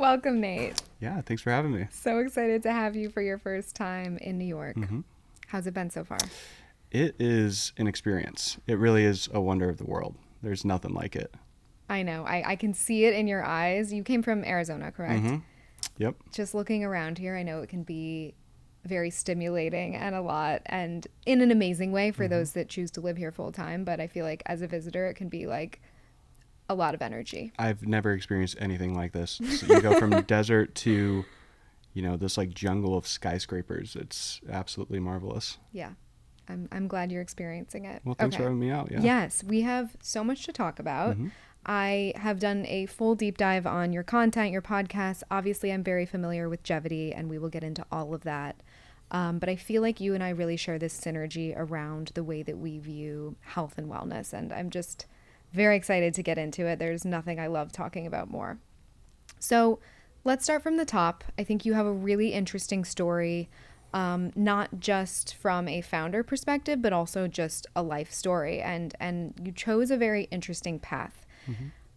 Welcome, Nate. Yeah, thanks for having me. So excited to have you for your first time in New York. How's it been so far? It is an experience. It really is a wonder of the world. There's nothing like it. I know. I can see it in your eyes. You came from Arizona, correct? Yep. Just looking around here, I know it can be very stimulating and a lot, and in an amazing way for those that choose to live here full time. But I feel like as a visitor, it can be like a lot of energy. I've never experienced anything like this. So you go from desert to, this like jungle of skyscrapers. It's absolutely marvelous. Yeah. I'm glad you're experiencing it. Well, thanks for having me out. Yeah. Yes, we have so much to talk about. I have done a full deep dive on your content, your podcast. Obviously, I'm very familiar with Geviti, and we will get into all of that. But I feel like you and I really share this synergy around the way that we view health and wellness. And I'm just very excited to get into it. There's nothing I love talking about more. So let's start from the top. I think you have a really interesting story, not just from a founder perspective, but also just a life story. And you chose a very interesting path,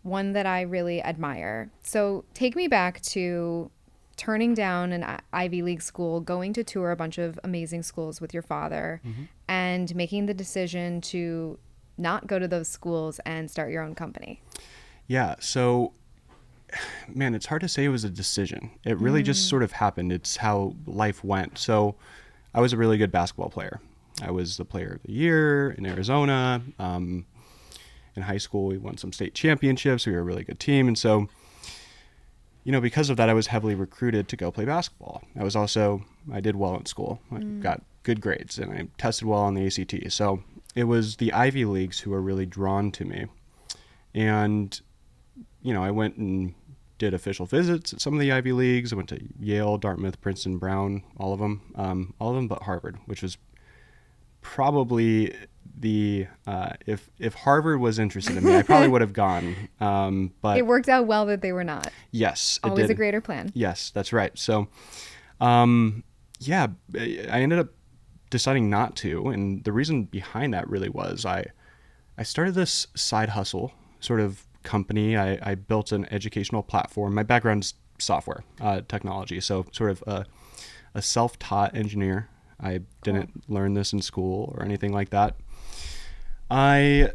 one that I really admire. So take me back to turning down an Ivy League school, going to tour a bunch of amazing schools with your father, and making the decision to not go to those schools and start your own company. Yeah. So, man, it's hard to say it was a decision. It really just sort of happened. It's how life went. So I was a really good basketball player. I was the player of the year in Arizona. In high school, we won some state championships. We were a really good team. And so, because of that, I was heavily recruited to go play basketball. I did well in school. I got good grades and I tested well on the ACT. So it was the Ivy Leagues who were really drawn to me. And, I went and did official visits at some of the Ivy Leagues. I went to Yale, Dartmouth, Princeton, Brown, all of them but Harvard, which was probably if Harvard was interested in me, I probably would have gone. But it worked out well that they were not. Yes, it Always did. a greater plan. Yes, that's right. So, I ended up deciding not to, and the reason behind that really was I started this side hustle sort of company. I built an educational platform. My background's software technology, so sort of a self-taught engineer. I didn't learn this in school or anything like that. I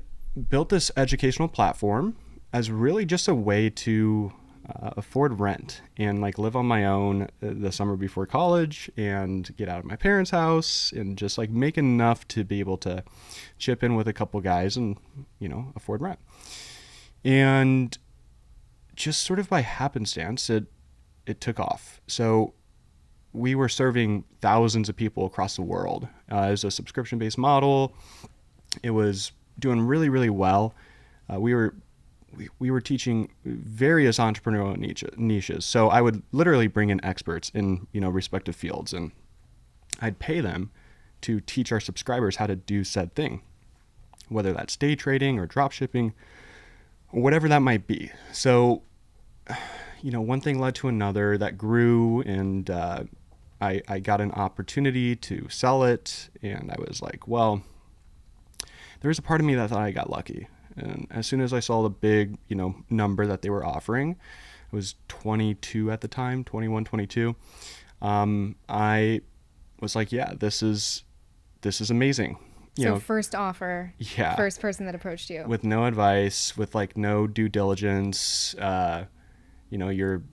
built this educational platform as really just a way to afford rent and like live on my own the summer before college and get out of my parents' house and just like make enough to be able to chip in with a couple guys and, afford rent. And just sort of by happenstance, it took off. So we were serving thousands of people across the world as a subscription-based model. It was doing really, really well. We were teaching various entrepreneurial niches. So I would literally bring in experts in, respective fields, and I'd pay them to teach our subscribers how to do said thing, whether that's day trading or drop shipping, or whatever that might be. So, one thing led to another that grew, and I got an opportunity to sell it, and I was like, well, there was a part of me that thought I got lucky. And as soon as I saw the big, number that they were offering, I was 22 at the time, 21, 22. I was like, yeah, this is amazing. First offer, yeah, first person that approached you. With no advice, with like no due diligence. You're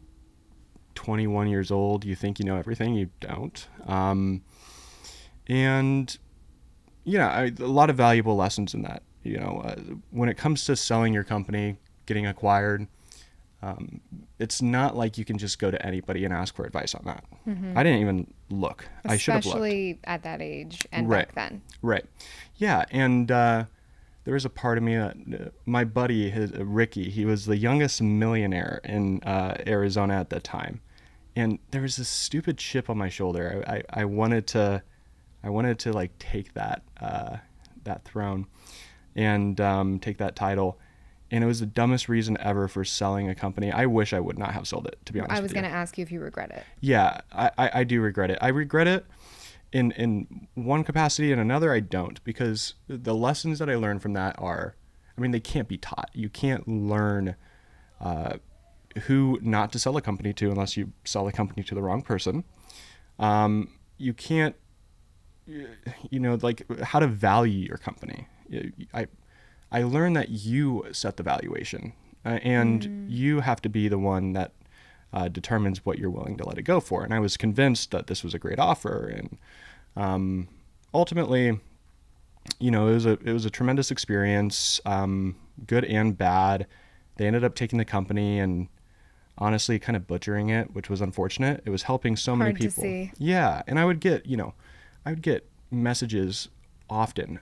21 years old. You think you know everything. You don't. And a lot of valuable lessons in that. When it comes to selling your company, getting acquired, it's not like you can just go to anybody and ask for advice on that. I didn't even look. I should have looked. Especially at that age and back then. Right. Yeah. And there was a part of me that my buddy, Ricky, he was the youngest millionaire in Arizona at the time. And there was this stupid chip on my shoulder. I wanted to like take that throne and take that title. And it was the dumbest reason ever for selling a company. I wish I would not have sold it, to be honest with you. I was going to ask you if you regret it. Yeah, I do regret it. I regret it in one capacity, and another I don't, because the lessons that I learned from that are, they can't be taught. You can't learn who not to sell a company to unless you sell a company to the wrong person. You can't, like how to value your company. I learned that you set the valuation, and you have to be the one that determines what you're willing to let it go for. And I was convinced that this was a great offer, and ultimately, it was a tremendous experience, good and bad. They ended up taking the company and honestly kind of butchering it, which was unfortunate. It was helping so many people. Hard to see. Yeah, and I would get messages often.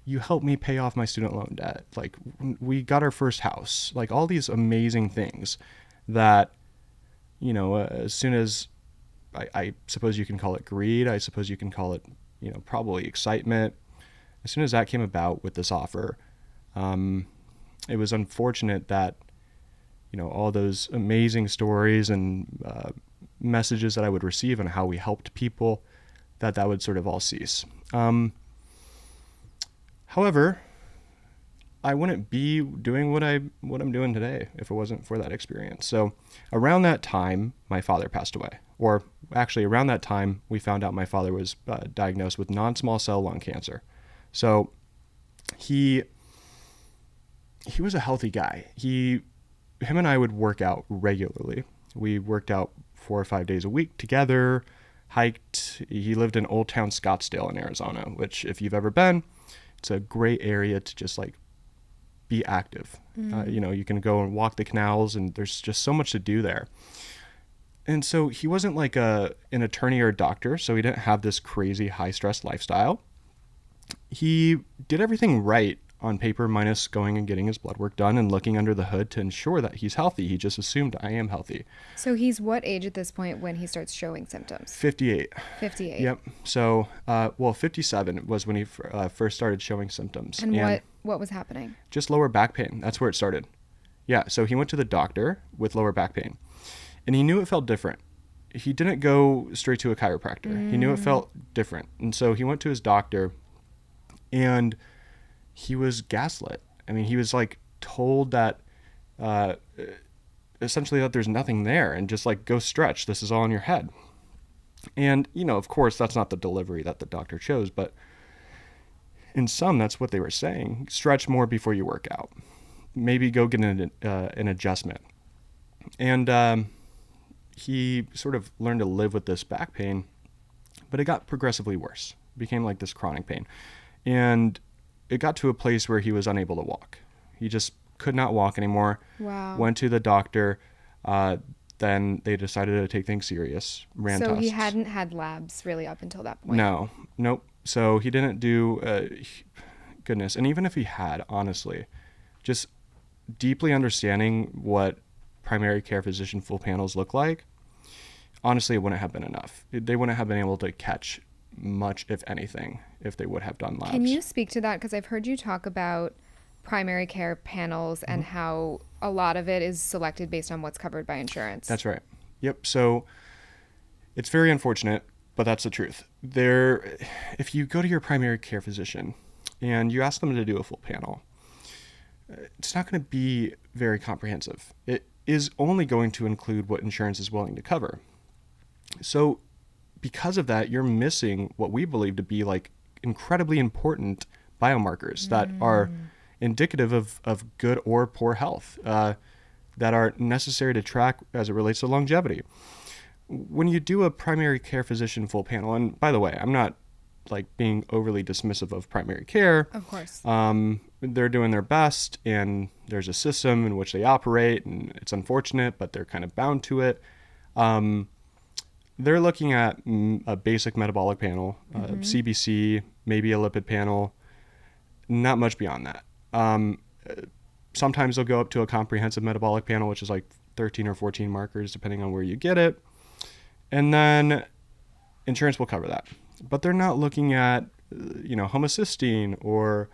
You helped me pay off my student loan debt. Like, we got our first house. Like, all these amazing things that, as soon as I suppose you can call it greed. I suppose you can call it, probably excitement. As soon as that came about with this offer, it was unfortunate that, all those amazing stories and messages that I would receive on how we helped people, that would sort of all cease. However, I wouldn't be doing what I'm doing today if it wasn't for that experience. So around that time, my father passed away. Or actually around that time, we found out my father was diagnosed with non-small cell lung cancer. So he was a healthy guy. Him and I would work out regularly. We worked out 4 or 5 days a week together, hiked. He lived in Old Town Scottsdale in Arizona, which if you've ever been, it's a great area to just like be active. You can go and walk the canals, and there's just so much to do there. And so he wasn't like an attorney or a doctor, so he didn't have this crazy high stress lifestyle. He did everything right on paper, minus going and getting his blood work done and looking under the hood to ensure that he's healthy. He just assumed I am healthy. So he's what age at this point when he starts showing symptoms? 58. 58. Yep. So, 57 was when he first started showing symptoms. And what was happening? Just lower back pain. That's where it started. Yeah. So he went to the doctor with lower back pain, and he knew it felt different. He didn't go straight to a chiropractor. He knew it felt different. And so he went to his doctor, and he was gaslit. I mean, he was like told that essentially that there's nothing there, and just like, go stretch. This is all in your head. And, of course, that's not the delivery that the doctor chose, but in some, that's what they were saying. Stretch more before you work out. Maybe go get an adjustment. And he sort of learned to live with this back pain, but it got progressively worse. It became like this chronic pain. And it got to a place where he was unable to walk. He just could not walk anymore. Wow. Went to the doctor. Then they decided to take things serious. Ran tests. So he hadn't had labs really up until that point? No. Nope. So he didn't do, goodness. And even if he had, honestly, just deeply understanding what primary care physician full panels look like, honestly, it wouldn't have been enough. They wouldn't have been able to catch much, if anything, if they would have done labs. Can you speak to that? Because I've heard you talk about primary care panels and how a lot of it is selected based on what's covered by insurance. That's right. Yep. So it's very unfortunate, but that's the truth. If you go to your primary care physician and you ask them to do a full panel, it's not going to be very comprehensive. It is only going to include what insurance is willing to cover. So because of that, you're missing what we believe to be like incredibly important biomarkers that are indicative of good or poor health, that are necessary to track as it relates to longevity. When you do a primary care physician full panel, and by the way, I'm not like being overly dismissive of primary care. Of course. They're doing their best, and there's a system in which they operate, and it's unfortunate, but they're kind of bound to it. They're looking at a basic metabolic panel, CBC, maybe a lipid panel, not much beyond that. Sometimes they'll go up to a comprehensive metabolic panel, which is like 13 or 14 markers, depending on where you get it. And then insurance will cover that. But they're not looking at, homocysteine or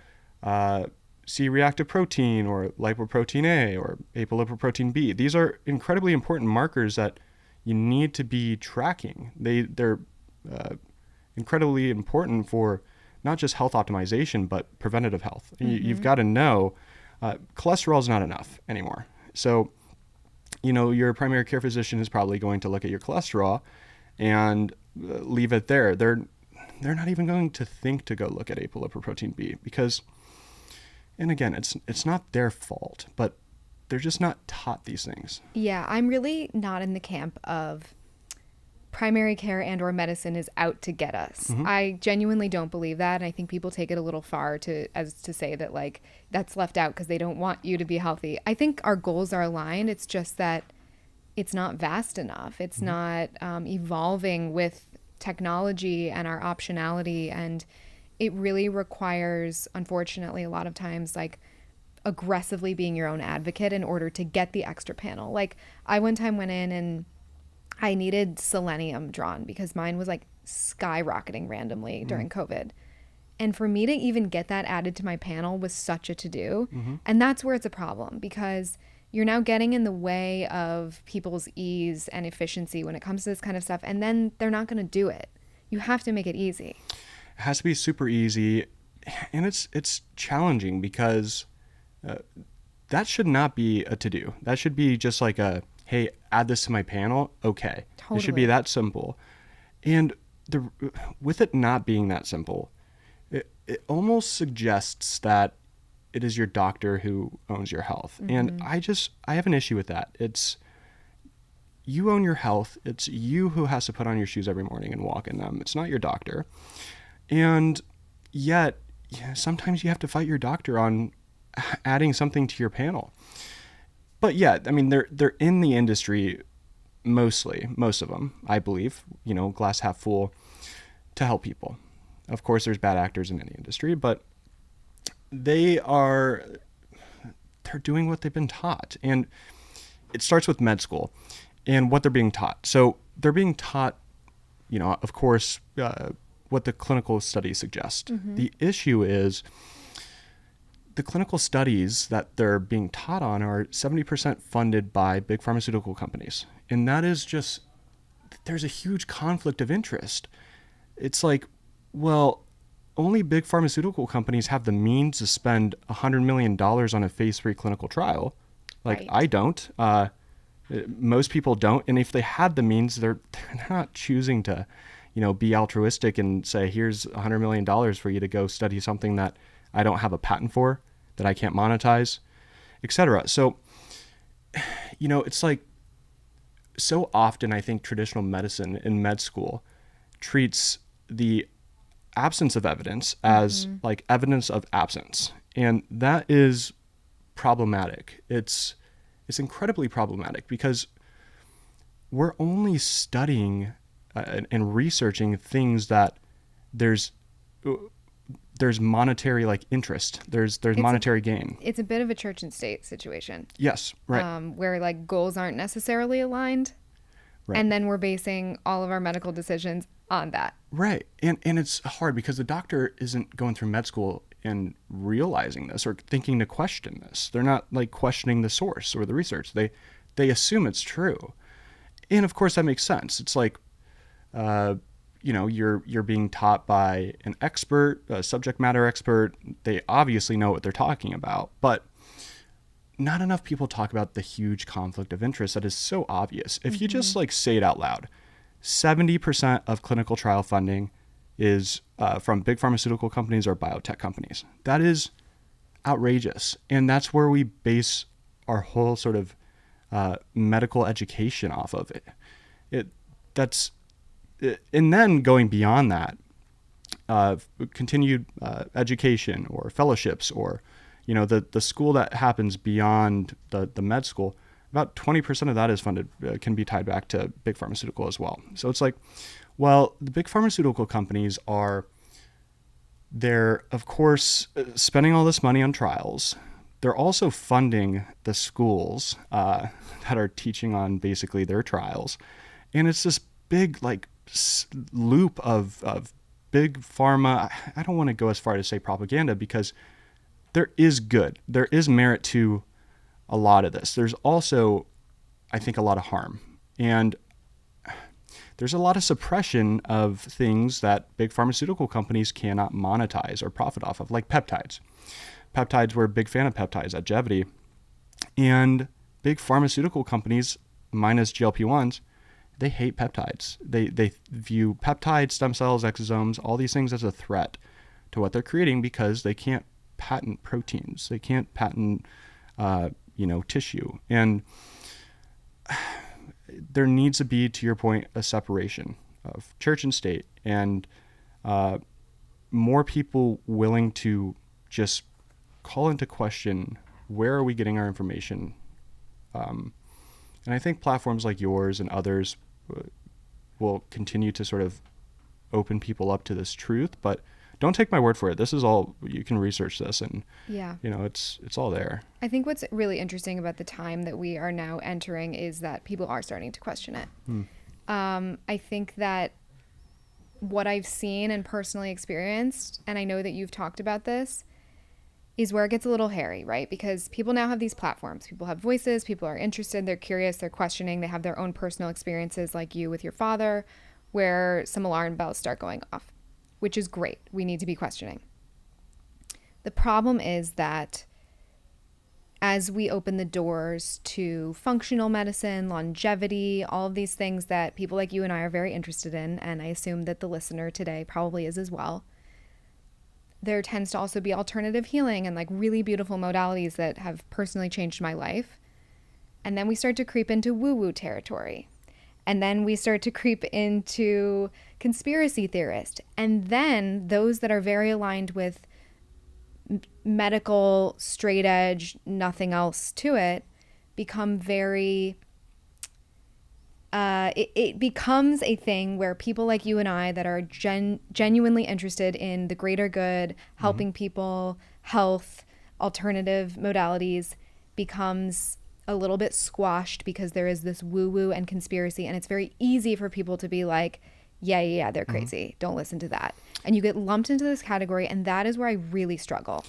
C-reactive protein or lipoprotein A or apolipoprotein B. These are incredibly important markers that you need to be tracking. They're incredibly important for not just health optimization, but preventative health. You've got to know cholesterol is not enough anymore. So your primary care physician is probably going to look at your cholesterol and leave it there. They're not even going to think to go look at apolipoprotein B because, and again, it's not their fault, but they're just not taught these things. Yeah, I'm really not in the camp of primary care and or medicine is out to get us. Mm-hmm. I genuinely don't believe that. And I think people take it a little far to say that like that's left out because they don't want you to be healthy. I think our goals are aligned. It's just that it's not vast enough. It's not evolving with technology and our optionality. And it really requires, unfortunately, a lot of times like aggressively being your own advocate in order to get the extra panel. Like I one time went in and I needed selenium drawn because mine was like skyrocketing randomly during COVID. And for me to even get that added to my panel was such a to-do. And that's where it's a problem because you're now getting in the way of people's ease and efficiency when it comes to this kind of stuff. And then they're not going to do it. You have to make it easy. It has to be super easy. And it's challenging because that should not be a to-do. That should be just like a, hey, add this to my panel. Okay. Totally. It should be that simple. And with it not being that simple, it almost suggests that it is your doctor who owns your health. And I have an issue with that. It's you own your health. It's you who has to put on your shoes every morning and walk in them. It's not your doctor. And yet, sometimes you have to fight your doctor on adding something to your panel. But yeah, I mean, they're in the industry mostly, most of them, I believe, glass half full, to help people. Of course, there's bad actors in any industry, but they're doing what they've been taught. And it starts with med school and what they're being taught. So they're being taught, of course, what the clinical studies suggest. The issue is the clinical studies that they're being taught on are 70% funded by big pharmaceutical companies. And that is just, there's a huge conflict of interest. It's like, well, only big pharmaceutical companies have the means to spend $100 million on a phase 3 clinical trial. Like, right. I don't. Most people don't. And if they had the means, they're not choosing to, be altruistic and say, here's $100 million for you to go study something that I don't have a patent for, that I can't monetize, etc. So, it's like so often I think traditional medicine in med school treats the absence of evidence as like evidence of absence. And that is problematic. It's incredibly problematic because we're only studying and researching things that there's monetary like interest. There's monetary gain. It's a bit of a church and state situation. Yes, right. Where like goals aren't necessarily aligned. Right. And then we're basing all of our medical decisions on that. Right. And it's hard because the doctor isn't going through med school and realizing this or thinking to question this. They're not like questioning the source or the research. They assume it's true. And of course that makes sense. It's like, you're being taught by an expert, a subject matter expert. They obviously know what they're talking about, but not enough people talk about the huge conflict of interest that is so obvious. If you just like say it out loud, 70% of clinical trial funding is from big pharmaceutical companies or biotech companies. That is outrageous. And that's where we base our whole sort of medical education off of it. And then going beyond that, continued education or fellowships or, the school that happens beyond the med school, about 20% of that is funded, can be tied back to big pharmaceutical as well. So it's like, well, the big pharmaceutical companies they're of course spending all this money on trials. They're also funding the schools that are teaching on basically their trials. And it's this big like loop of big pharma. I don't want to go as far to say propaganda because there is merit to a lot of this. There's also, I think, a lot of harm. And there's a lot of suppression of things that big pharmaceutical companies cannot monetize or profit off of, like peptides. Peptides, we're a big fan of peptides at Geviti. And big pharmaceutical companies, minus GLP-1s, they hate peptides. They view peptides, stem cells, exosomes, all these things as a threat to what they're creating because they can't patent proteins. They can't patent, tissue. And there needs to be, to your point, a separation of church and state, and more people willing to just call into question, where are we getting our information? And I think platforms like yours and others will continue to sort of open people up to this truth, but don't take my word for it. This is all, you can research this, and it's all there. I think what's really interesting about the time that we are now entering is that people are starting to question it. I think that what I've seen and personally experienced, and I know that you've talked about this, is where it gets a little hairy, right? Because people now have these platforms. People have voices. People are interested. They're curious. They're questioning. They have their own personal experiences, like you with your father, where some alarm bells start going off, which is great. We need to be questioning. The problem is that as we open the doors to functional medicine, longevity, all of these things that people like you and I are very interested in, and I assume that the listener today probably is as well, there tends to also be alternative healing and like really beautiful modalities that have personally changed my life. And then we start to creep into woo-woo territory. And then we start to creep into conspiracy theorists. And then those that are very aligned with medical, straight edge, nothing else to it, become very... It becomes a thing where people like you and I that are genuinely interested in the greater good, helping people, health, alternative modalities, becomes a little bit squashed because there is this woo-woo and conspiracy, and it's very easy for people to be like, yeah, they're crazy. Don't listen to that. And you get lumped into this category, and that is where I really struggle.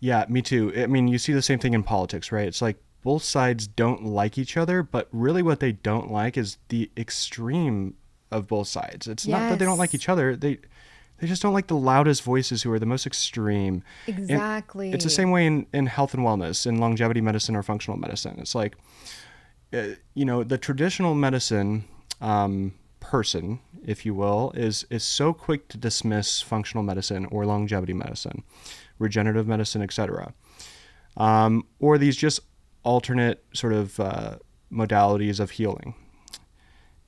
Yeah, me too. I mean, you see the same thing in politics, right? It's like both sides don't like each other, but really what they don't like is the extreme of both sides. It's not that they don't like each other. They just don't like the loudest voices who are the most extreme. Exactly. And it's the same way in health and wellness, in longevity medicine or functional medicine. It's like, the traditional medicine person, if you will, is so quick to dismiss functional medicine or longevity medicine, regenerative medicine, etc. Or these just alternate sort of modalities of healing.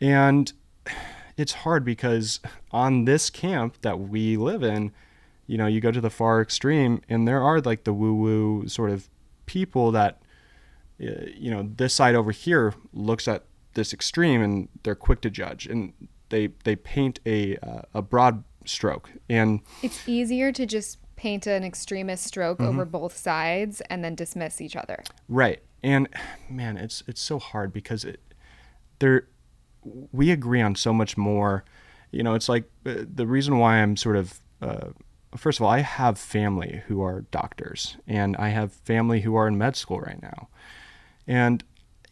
And it's hard because on this camp that we live in, you go to the far extreme, and there are like the woo-woo sort of people that, this side over here looks at this extreme and they're quick to judge, and they paint a broad stroke. And it's easier to just paint an extremist stroke over both sides and then dismiss each other. Right. And man, it's so hard because we agree on so much more. It's like the reason why I'm sort of, first of all, I have family who are doctors, and I have family who are in med school right now. And,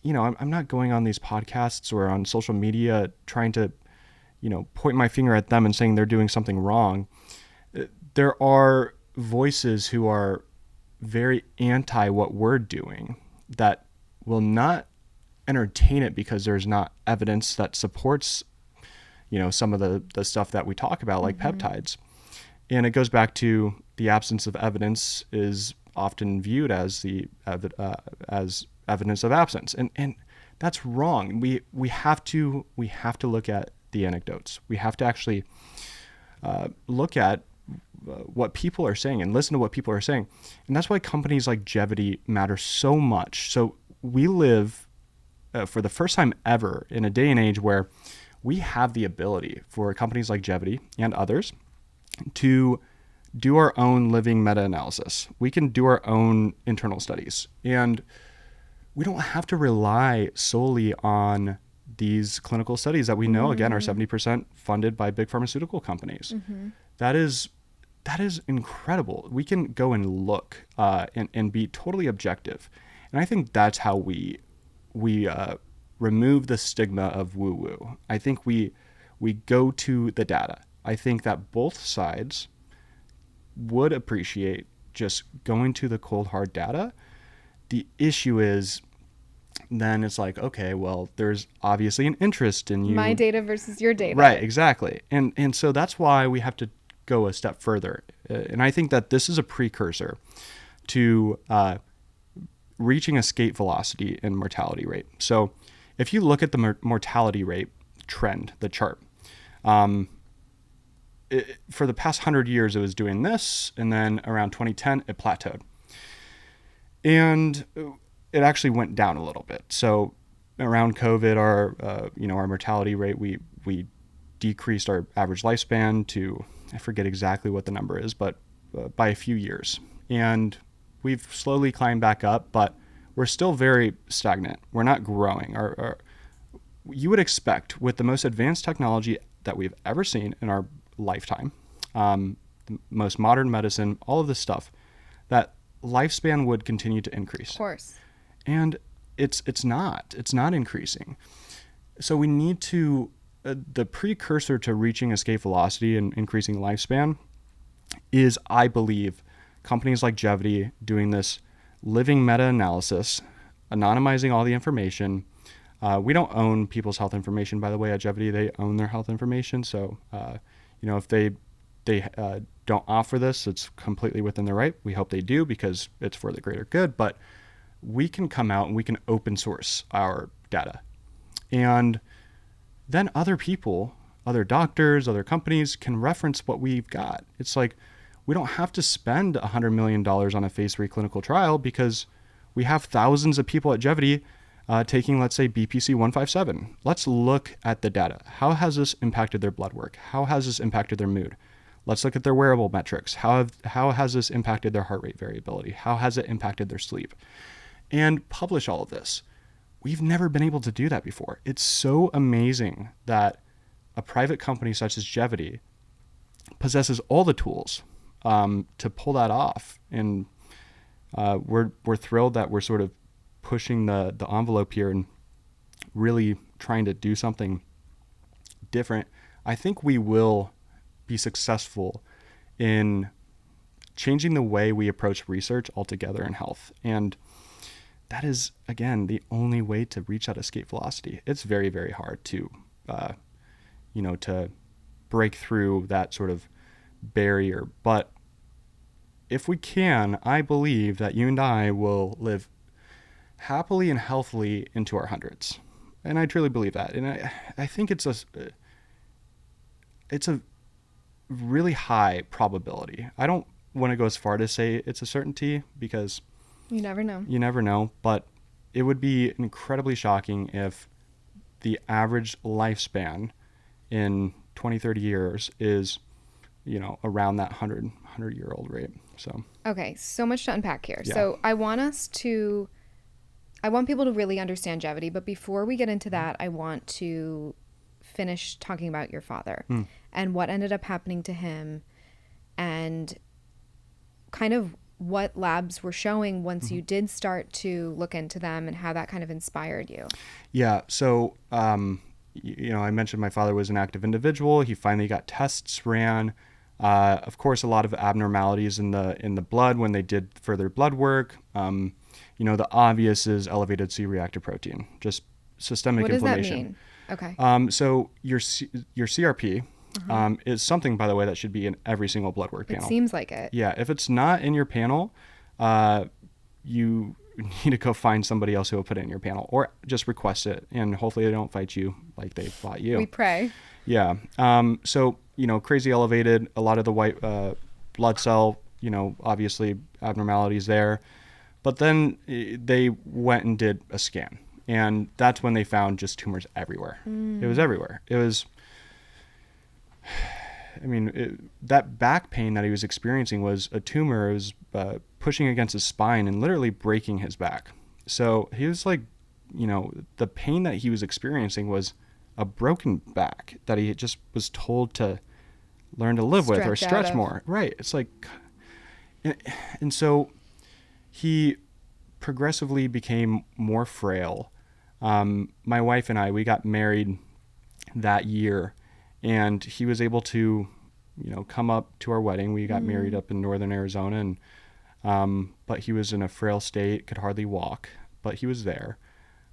I'm not going on these podcasts or on social media trying to, point my finger at them and saying they're doing something wrong. There are voices who are very anti what we're doing that will not entertain it because there's not evidence that supports, some of the stuff that we talk about, like peptides. And it goes back to the absence of evidence is often viewed as as evidence of absence. And that's wrong. We have to look at the anecdotes. We have to actually look at what people are saying and listen to what people are saying. And that's why companies like Geviti matter so much. So we live for the first time ever in a day and age where we have the ability for companies like Geviti and others to do our own living meta-analysis. We can do our own internal studies, and we don't have to rely solely on these clinical studies that we know, again, are 70% funded by big pharmaceutical companies. That is incredible. We can go and look and be totally objective. And I think that's how we remove the stigma of woo-woo. I think we go to the data. I think that both sides would appreciate just going to the cold hard data. The issue is then it's like, okay, well, there's obviously an interest in you. My data versus your data. Right, exactly. And so that's why we have to go a step further. And I think that this is a precursor to reaching escape velocity and mortality rate. So if you look at the mortality rate trend, the chart, for the past 100 years, it was doing this, and then around 2010, it plateaued. And it actually went down a little bit. So around COVID, our mortality rate, we decreased our average lifespan to, I forget exactly what the number is, but by a few years. And we've slowly climbed back up, but we're still very stagnant. We're not growing. You would expect, with the most advanced technology that we've ever seen in our lifetime, the most modern medicine, all of this stuff, that lifespan would continue to increase. Of course. And it's not increasing. So we need to, the precursor to reaching escape velocity and increasing lifespan is, I believe, companies like Geviti doing this living meta-analysis, anonymizing all the information. We don't own people's health information, by the way, at Geviti. They own their health information. So, if they don't offer this, it's completely within their right. We hope they do, because it's for the greater good. But we can come out and we can open source our data. And then other people, other doctors, other companies can reference what we've got. It's like, we don't have to spend $100 million on a phase 3 clinical trial, because we have thousands of people at Geviti taking, let's say, BPC 157. Let's look at the data. How has this impacted their blood work? How has this impacted their mood? Let's look at their wearable metrics. How has this impacted their heart rate variability? How has it impacted their sleep? And publish all of this. We've never been able to do that before. It's so amazing that a private company such as Geviti possesses all the tools to pull that off. And we're thrilled that we're sort of pushing the envelope here and really trying to do something different. I think we will be successful in changing the way we approach research altogether in health. And that is, again, the only way to reach that escape velocity. It's very, very hard to, to break through that sort of barrier. But if we can, I believe that you and I will live happily and healthily into our hundreds. And I truly believe that. And I think it's a really high probability. I don't want to go as far to say it's a certainty, because you never know. You never know. But it would be incredibly shocking if the average lifespan in 20, 30 years is, around that 100-year-old rate. So. Okay, so much to unpack here. Yeah. So I want people to really understand Geviti, but before we get into that, I want to finish talking about your father and what ended up happening to him, and kind of what labs were showing once you did start to look into them, and how that kind of inspired you. Yeah. So, I mentioned my father was an active individual. He finally got tests ran. Of course, a lot of abnormalities in the blood when they did further blood work. The obvious is elevated C-reactive protein, just systemic inflammation. What does that mean? Okay. So your CRP is something, by the way, that should be in every single blood work panel. It seems like it. Yeah. If it's not in your panel, you need to go find somebody else who will put it in your panel, or just request it, and hopefully they don't fight you like they fought you. We pray. Yeah. So, crazy elevated, a lot of the white blood cell, obviously abnormalities there. But then they went and did a scan, and that's when they found just tumors everywhere. It was everywhere. It was, that back pain that he was experiencing was a tumor. It was pushing against his spine and literally breaking his back. So he was like, the pain that he was experiencing was a broken back that he just was told to learn to live with or stretch more. Right. It's like, and so he progressively became more frail. My wife and I, we got married that year, and he was able to, come up to our wedding. We got married up in northern Arizona, and but he was in a frail state, could hardly walk, but he was there.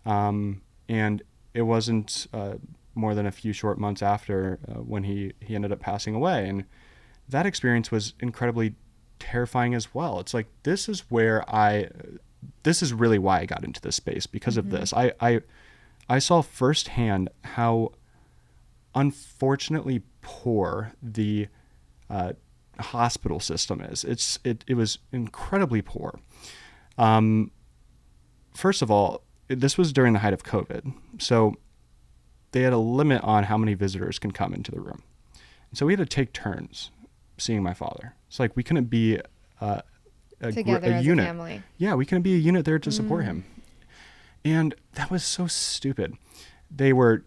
And it wasn't more than a few short months after when he ended up passing away. And that experience was incredibly terrifying as well. It's like, this is really why I got into this space, because of this. I saw firsthand how unfortunately poor the hospital system is. It was incredibly poor. First of all, this was during the height of COVID. So they had a limit on how many visitors can come into the room. And so we had to take turns seeing my father. It's like, we couldn't be together as unit. A family. Yeah, we couldn't be a unit there to support him. And that was so stupid. They were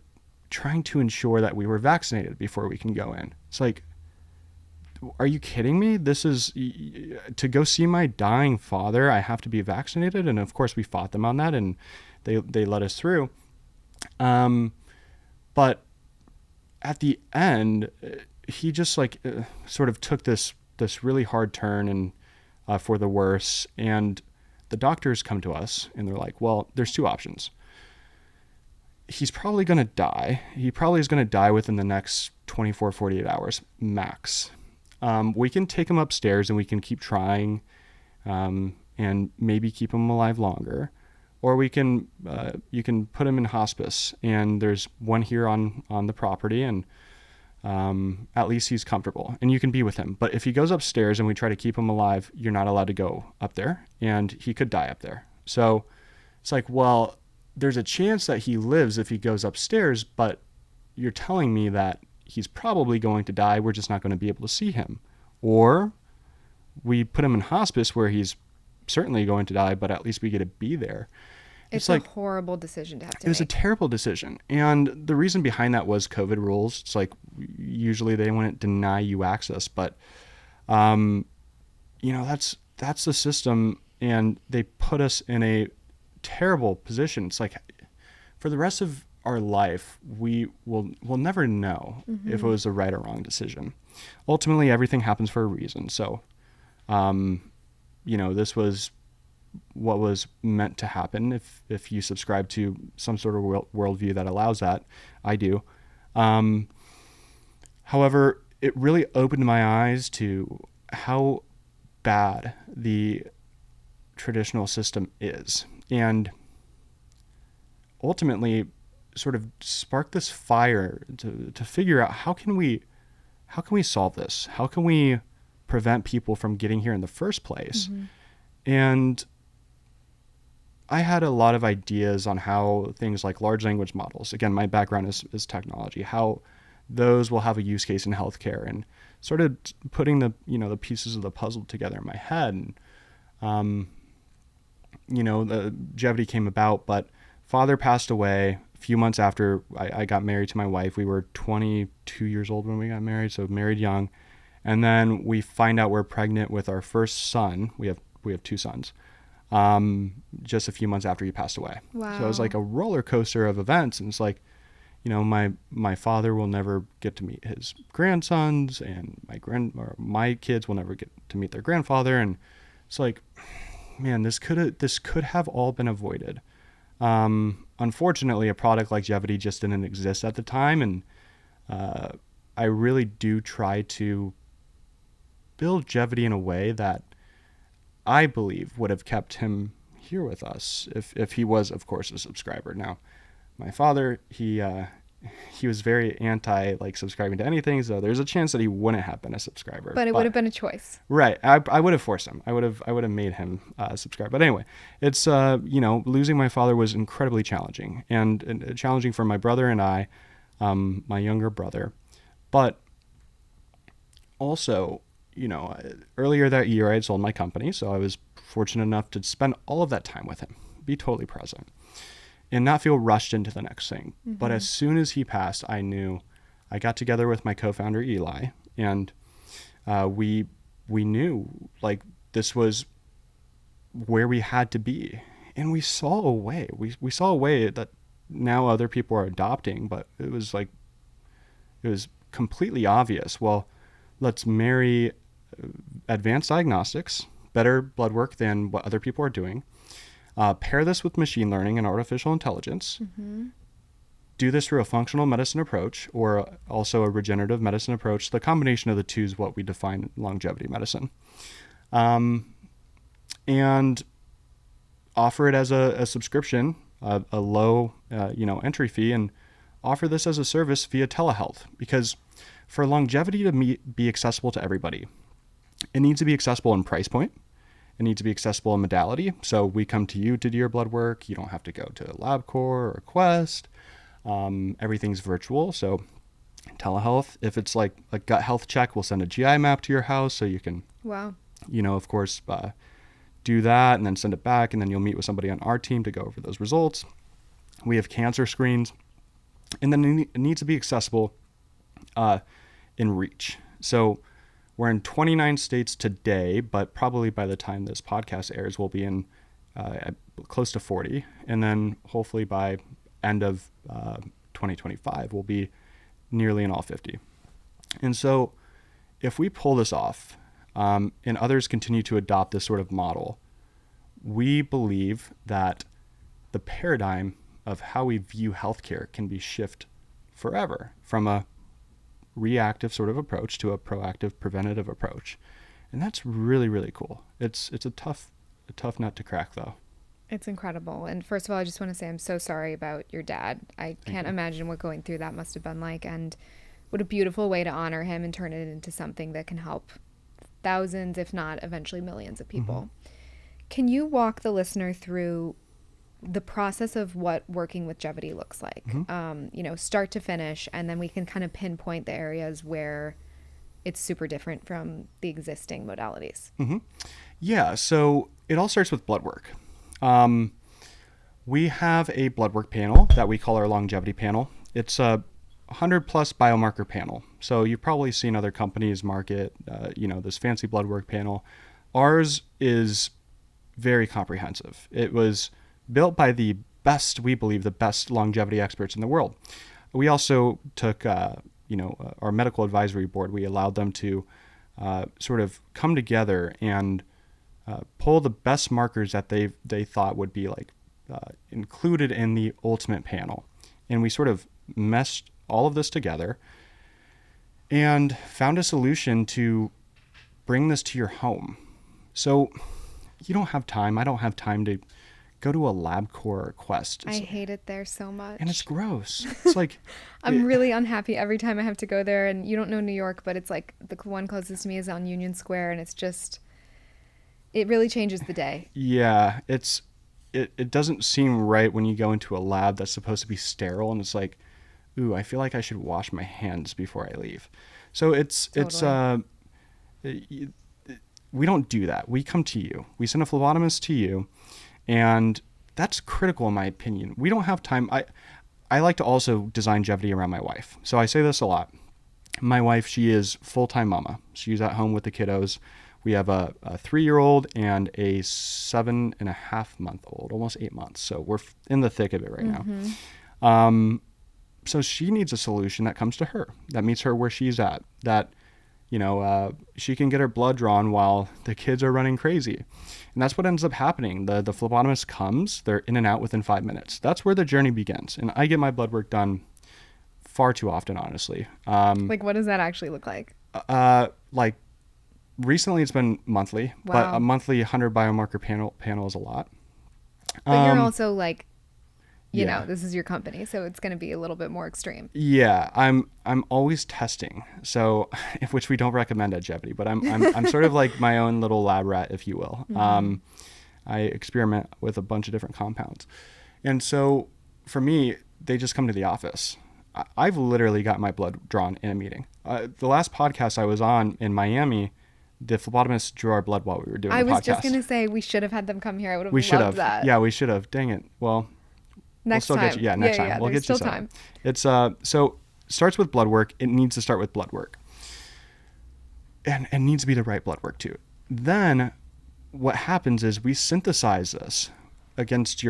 trying to ensure that we were vaccinated before we can go in. It's like, are you kidding me? This is, to go see my dying father, I have to be vaccinated. And of course we fought them on that, and they let us through. But at the end, he just sort of took this really hard turn and for the worse. And the doctors come to us and they're like, well, there's two options. He's probably going to die. He probably is going to die within the next 24, 48 hours max. We can take him upstairs and we can keep trying and maybe keep him alive longer. Or you can put him in hospice, and there's one here on the property, and at least he's comfortable and you can be with him. But if he goes upstairs and we try to keep him alive, you're not allowed to go up there, and he could die up there. So it's like, well, there's a chance that he lives if he goes upstairs, but you're telling me that he's probably going to die. We're just not going to be able to see him. Or we put him in hospice where he's certainly going to die, but at least we get to be there. It's like a horrible decision to have to make. It was a terrible decision. And the reason behind that was COVID rules. It's like, usually they wouldn't deny you access, but, that's the system. And they put us in a terrible position. It's like, for the rest of our life, we'll never know if it was the right or wrong decision. Ultimately, everything happens for a reason. So, this was what was meant to happen if you subscribe to some sort of worldview that allows that. I do. However, it really opened my eyes to how bad the traditional system is, and ultimately sort of sparked this fire to figure out how can we solve this? How can we prevent people from getting here in the first place? And I had a lot of ideas on how things like large language models, again, my background is technology, how those will have a use case in healthcare, and started putting the pieces of the puzzle together in my head. And, the Geviti came about, but father passed away a few months after I got married to my wife. We were 22 years old when we got married, so married young. And then we find out we're pregnant with our first son. We have two sons. Just a few months after he passed away. Wow. So it was like a roller coaster of events. And it's like, my father will never get to meet his grandsons, and my kids will never get to meet their grandfather. And it's like, man, this could have all been avoided. Unfortunately, a product like Geviti just didn't exist at the time. And, I really do try to build Geviti in a way that I believe would have kept him here with us if he was, of course, a subscriber. Now, my father, he was very anti subscribing to anything, so there's a chance that he wouldn't have been a subscriber. But it would have been a choice. Right. I would have forced him. I would have made him subscribe. But anyway, it's losing my father was incredibly challenging, and challenging for my brother and I, my younger brother. But also, earlier that year I had sold my company, so I was fortunate enough to spend all of that time with him, be totally present, and not feel rushed into the next thing. But as soon as he passed, I knew. I got together with my co-founder Eli, and we knew this was where we had to be, and we saw a way. We saw a way that now other people are adopting, but it was completely obvious. Well, let's marry advanced diagnostics, better blood work than what other people are doing, Pair this with machine learning and artificial intelligence. Do this through a functional medicine approach or also a regenerative medicine approach. The combination of the two is what we define longevity medicine. And offer it as a subscription, a low entry fee, and offer this as a service via telehealth. Because for longevity to be accessible to everybody, it needs to be accessible in price point. It needs to be accessible in modality. So we come to you to do your blood work. You don't have to go to LabCorp or Quest. Everything's virtual. So telehealth, if it's like a gut health check, we'll send a GI map to your house so you can, of course, do that and then send it back. And then you'll meet with somebody on our team to go over those results. We have cancer screens. And then it needs to be accessible in reach. So we're in 29 states today, but probably by the time this podcast airs, we'll be in close to 40. And then hopefully by end of 2025, we'll be nearly in all 50. And so if we pull this off and others continue to adopt this sort of model, we believe that the paradigm of how we view healthcare can be shifted forever from a reactive sort of approach to a proactive preventative approach. And that's really, really cool. It's a tough nut to crack though. It's incredible. And first of all, I just want to say I'm so sorry about your dad. I can't imagine what going through that must have been like, and what a beautiful way to honor him and turn it into something that can help thousands, if not eventually millions of people. Can you walk the listener through the process of what working with Geviti looks like, start to finish, and then we can kind of pinpoint the areas where it's super different from the existing modalities? Yeah, so it all starts with blood work. We have a blood work panel that we call our longevity panel. It's a 100 plus biomarker panel. So you've probably seen other companies market, this fancy blood work panel. Ours is very comprehensive. It was built by the best, we believe, the best longevity experts in the world. We also took, our medical advisory board. We allowed them to sort of come together and pull the best markers that they thought would be included in the ultimate panel. And we sort of meshed all of this together and found a solution to bring this to your home. So you don't have time. I don't have time to go to a LabCorp or Quest. I hate it there so much. And it's gross. It's like... I'm really unhappy every time I have to go there. And you don't know New York, but it's like the one closest to me is on Union Square. And it's just... It really changes the day. Yeah. It doesn't seem right when you go into a lab that's supposed to be sterile. And it's like, ooh, I feel like I should wash my hands before I leave. So we don't do that. We come to you. We send a phlebotomist to you. And that's critical in my opinion. We don't have time. I like to also design Geviti around my wife. So I say this a lot. My wife, she is full-time mama. She's at home with the kiddos. We have a 3-year-old and a 7.5-month-old, almost 8 months. So we're in the thick of it right now. So she needs a solution that comes to her, that meets her where she's at, that she can get her blood drawn while the kids are running crazy. And that's what ends up happening. The phlebotomist comes, they're in and out within 5 minutes. That's where the journey begins. And I get my blood work done far too often, honestly. What does that actually look like? Recently it's been monthly, but a monthly 100 biomarker panel is a lot. But you're also this is your company, so it's going to be a little bit more extreme. Yeah, I'm always testing, so which we don't recommend at Geviti, but I'm sort of like my own little lab rat, if you will. I experiment with a bunch of different compounds, and so for me, they just come to the office. I've literally got my blood drawn in a meeting. The last podcast I was on in Miami, the phlebotomist drew our blood while we were doing the podcast. I was just going to say we should have had them come here. I would have loved that. Yeah, we should have. Dang it. Well. Next time. Next time. We'll get you some. Time. It's so starts with blood work. It needs to start with blood work. And needs to be the right blood work too. Then what happens is we synthesize this against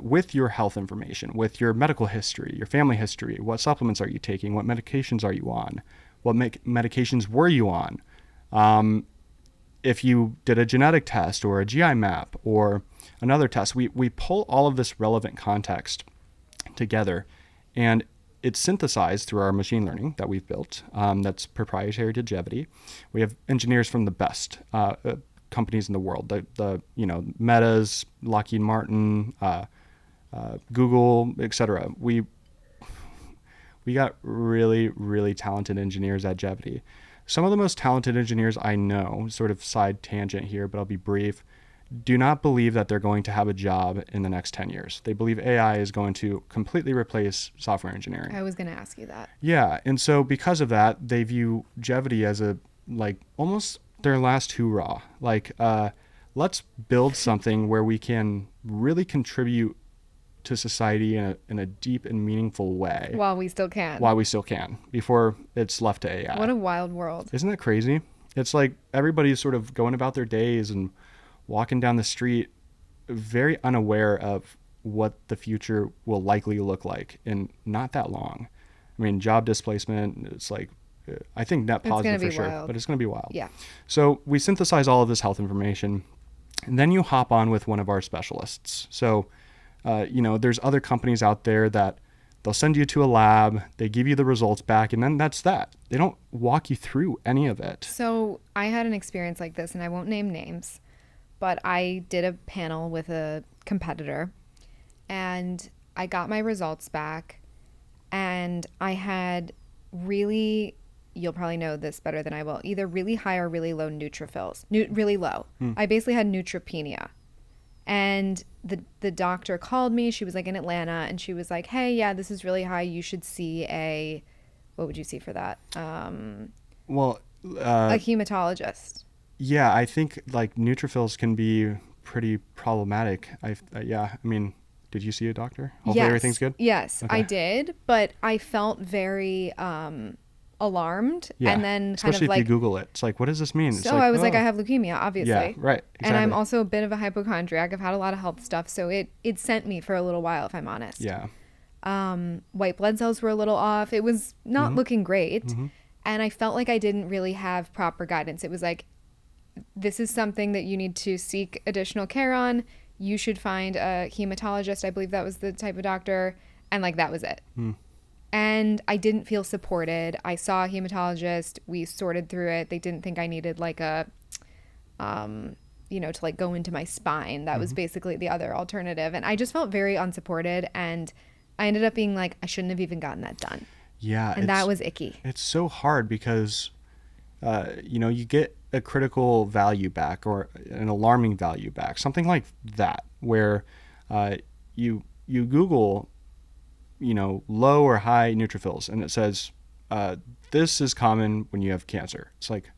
with your health information, with your medical history, your family history. What supplements are you taking? What medications are you on? What medications were you on? if you did a genetic test or a GI map or another test, we pull all of this relevant context together, and it's synthesized through our machine learning that we've built, that's proprietary to Geviti. We have engineers from the best companies in the world, the Metas, Lockheed Martin, Google, etc. We got really, really talented engineers at Geviti. Some of the most talented engineers I know, sort of side tangent here, but I'll be brief, do not believe that they're going to have a job in the next 10 years. They believe AI is going to completely replace software engineering. I was going to ask you that. Yeah. And so because of that, they view Geviti as almost their last hoorah. Let's build something where we can really contribute to society in a deep and meaningful way. While we still can. Before it's left to AI. What a wild world. Isn't that crazy? It's like everybody's sort of going about their days and walking down the street very unaware of what the future will likely look like in not that long. I mean, job displacement, it's like, I think net positive for sure, wild. But it's going to be wild. Yeah. So we synthesize all of this health information, and then you hop on with one of our specialists. So, there's other companies out there that they'll send you to a lab, they give you the results back, and then that's that. They don't walk you through any of it. So I had an experience like this, and I won't name names, but I did a panel with a competitor, and I got my results back, and I had really, you'll probably know this better than I will, either really high or really low neutrophils. Really low. I basically had neutropenia. And the doctor called me. She was in Atlanta, and she was like, hey, yeah, this is really high. You should see what would you see for that? A hematologist. Yeah, I think neutrophils can be pretty problematic. Did you see a doctor? Hopefully everything's good? Yes, okay. I did, but I felt very alarmed. Yeah, and then especially if you Google it. It's like, what does this mean? So I was I have leukemia, obviously. Yeah, right. Exactly. And I'm also a bit of a hypochondriac. I've had a lot of health stuff, so it sent me for a little while, if I'm honest. Yeah. White blood cells were a little off. It was not looking great. And I felt like I didn't really have proper guidance. It was like, this is something that you need to seek additional care on. You should find a hematologist. I believe that was the type of doctor. And that was it. And I didn't feel supported. I saw a hematologist. We sorted through it. They didn't think I needed to go into my spine. That was basically the other alternative. And I just felt very unsupported. And I ended up being I shouldn't have even gotten that done. Yeah. And that was icky. It's so hard because, you get a critical value back or an alarming value back, something like that, where you Google, low or high neutrophils, and it says, this is common when you have cancer. It's like,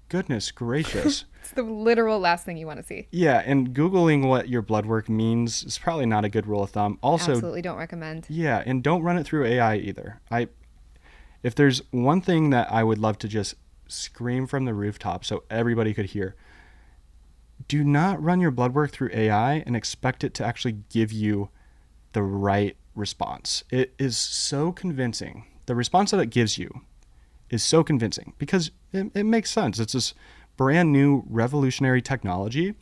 goodness gracious. It's the literal last thing you want to see. Yeah, and Googling what your blood work means is probably not a good rule of thumb. Also, absolutely don't recommend. Yeah, and don't run it through AI either. If there's one thing that I would love to just scream from the rooftop so everybody could hear, do not run your blood work through AI and expect it to actually give you the right response. It is so convincing. The response that it gives you is so convincing because it makes sense. It's this brand new revolutionary technology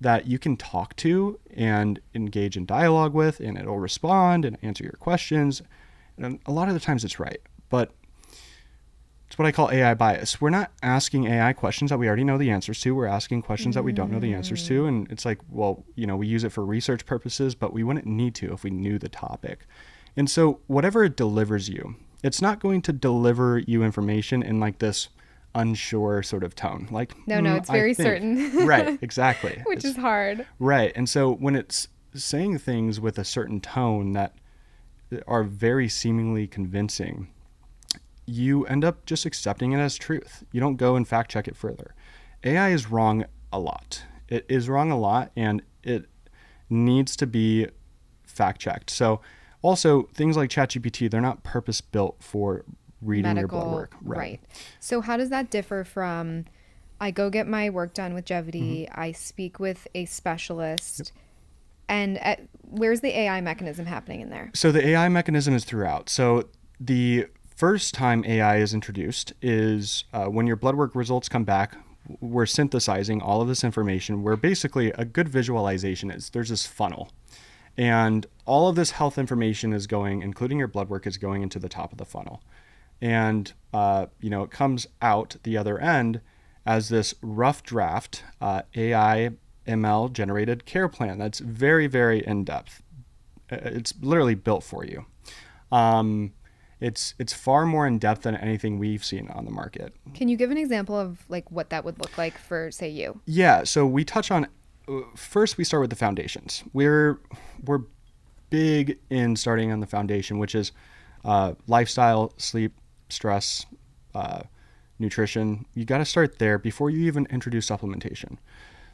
that you can talk to and engage in dialogue with, and it'll respond and answer your questions. And a lot of the times it's right, but it's what I call AI bias. We're not asking AI questions that we already know the answers to. We're asking questions that we don't know the answers to. And it's like, well, we use it for research purposes, but we wouldn't need to if we knew the topic. And so whatever it delivers you, it's not going to deliver you information in this unsure sort of tone. No, it's very certain. Right, exactly. Which is hard. Right. And so when it's saying things with a certain tone that are very seemingly convincing, you end up just accepting it as truth. You don't go and fact check it further. AI is wrong a lot. It is wrong a lot, and it needs to be fact checked. So also things like ChatGPT, they're not purpose built for reading your blood work. Right. So how does that differ from, I go get my work done with Geviti, I speak with a specialist, and where's the AI mechanism happening in there? So the AI mechanism is throughout. So the first time AI is introduced is when your blood work results come back we're synthesizing all of this information where basically a good visualization is there's this funnel. And all of this health information is going, including your blood work, is going into the top of the funnel. And, it comes out the other end as this rough draft AI ML generated care plan that's very, very in-depth. It's literally built for you. It's far more in-depth than anything we've seen on the market. Can you give an example of like what that would look like for, say, you? Yeah, so we touch on, first we start with the foundations. We're big in starting on the foundation, which is lifestyle, sleep, stress, nutrition. You got to start there before you even introduce supplementation.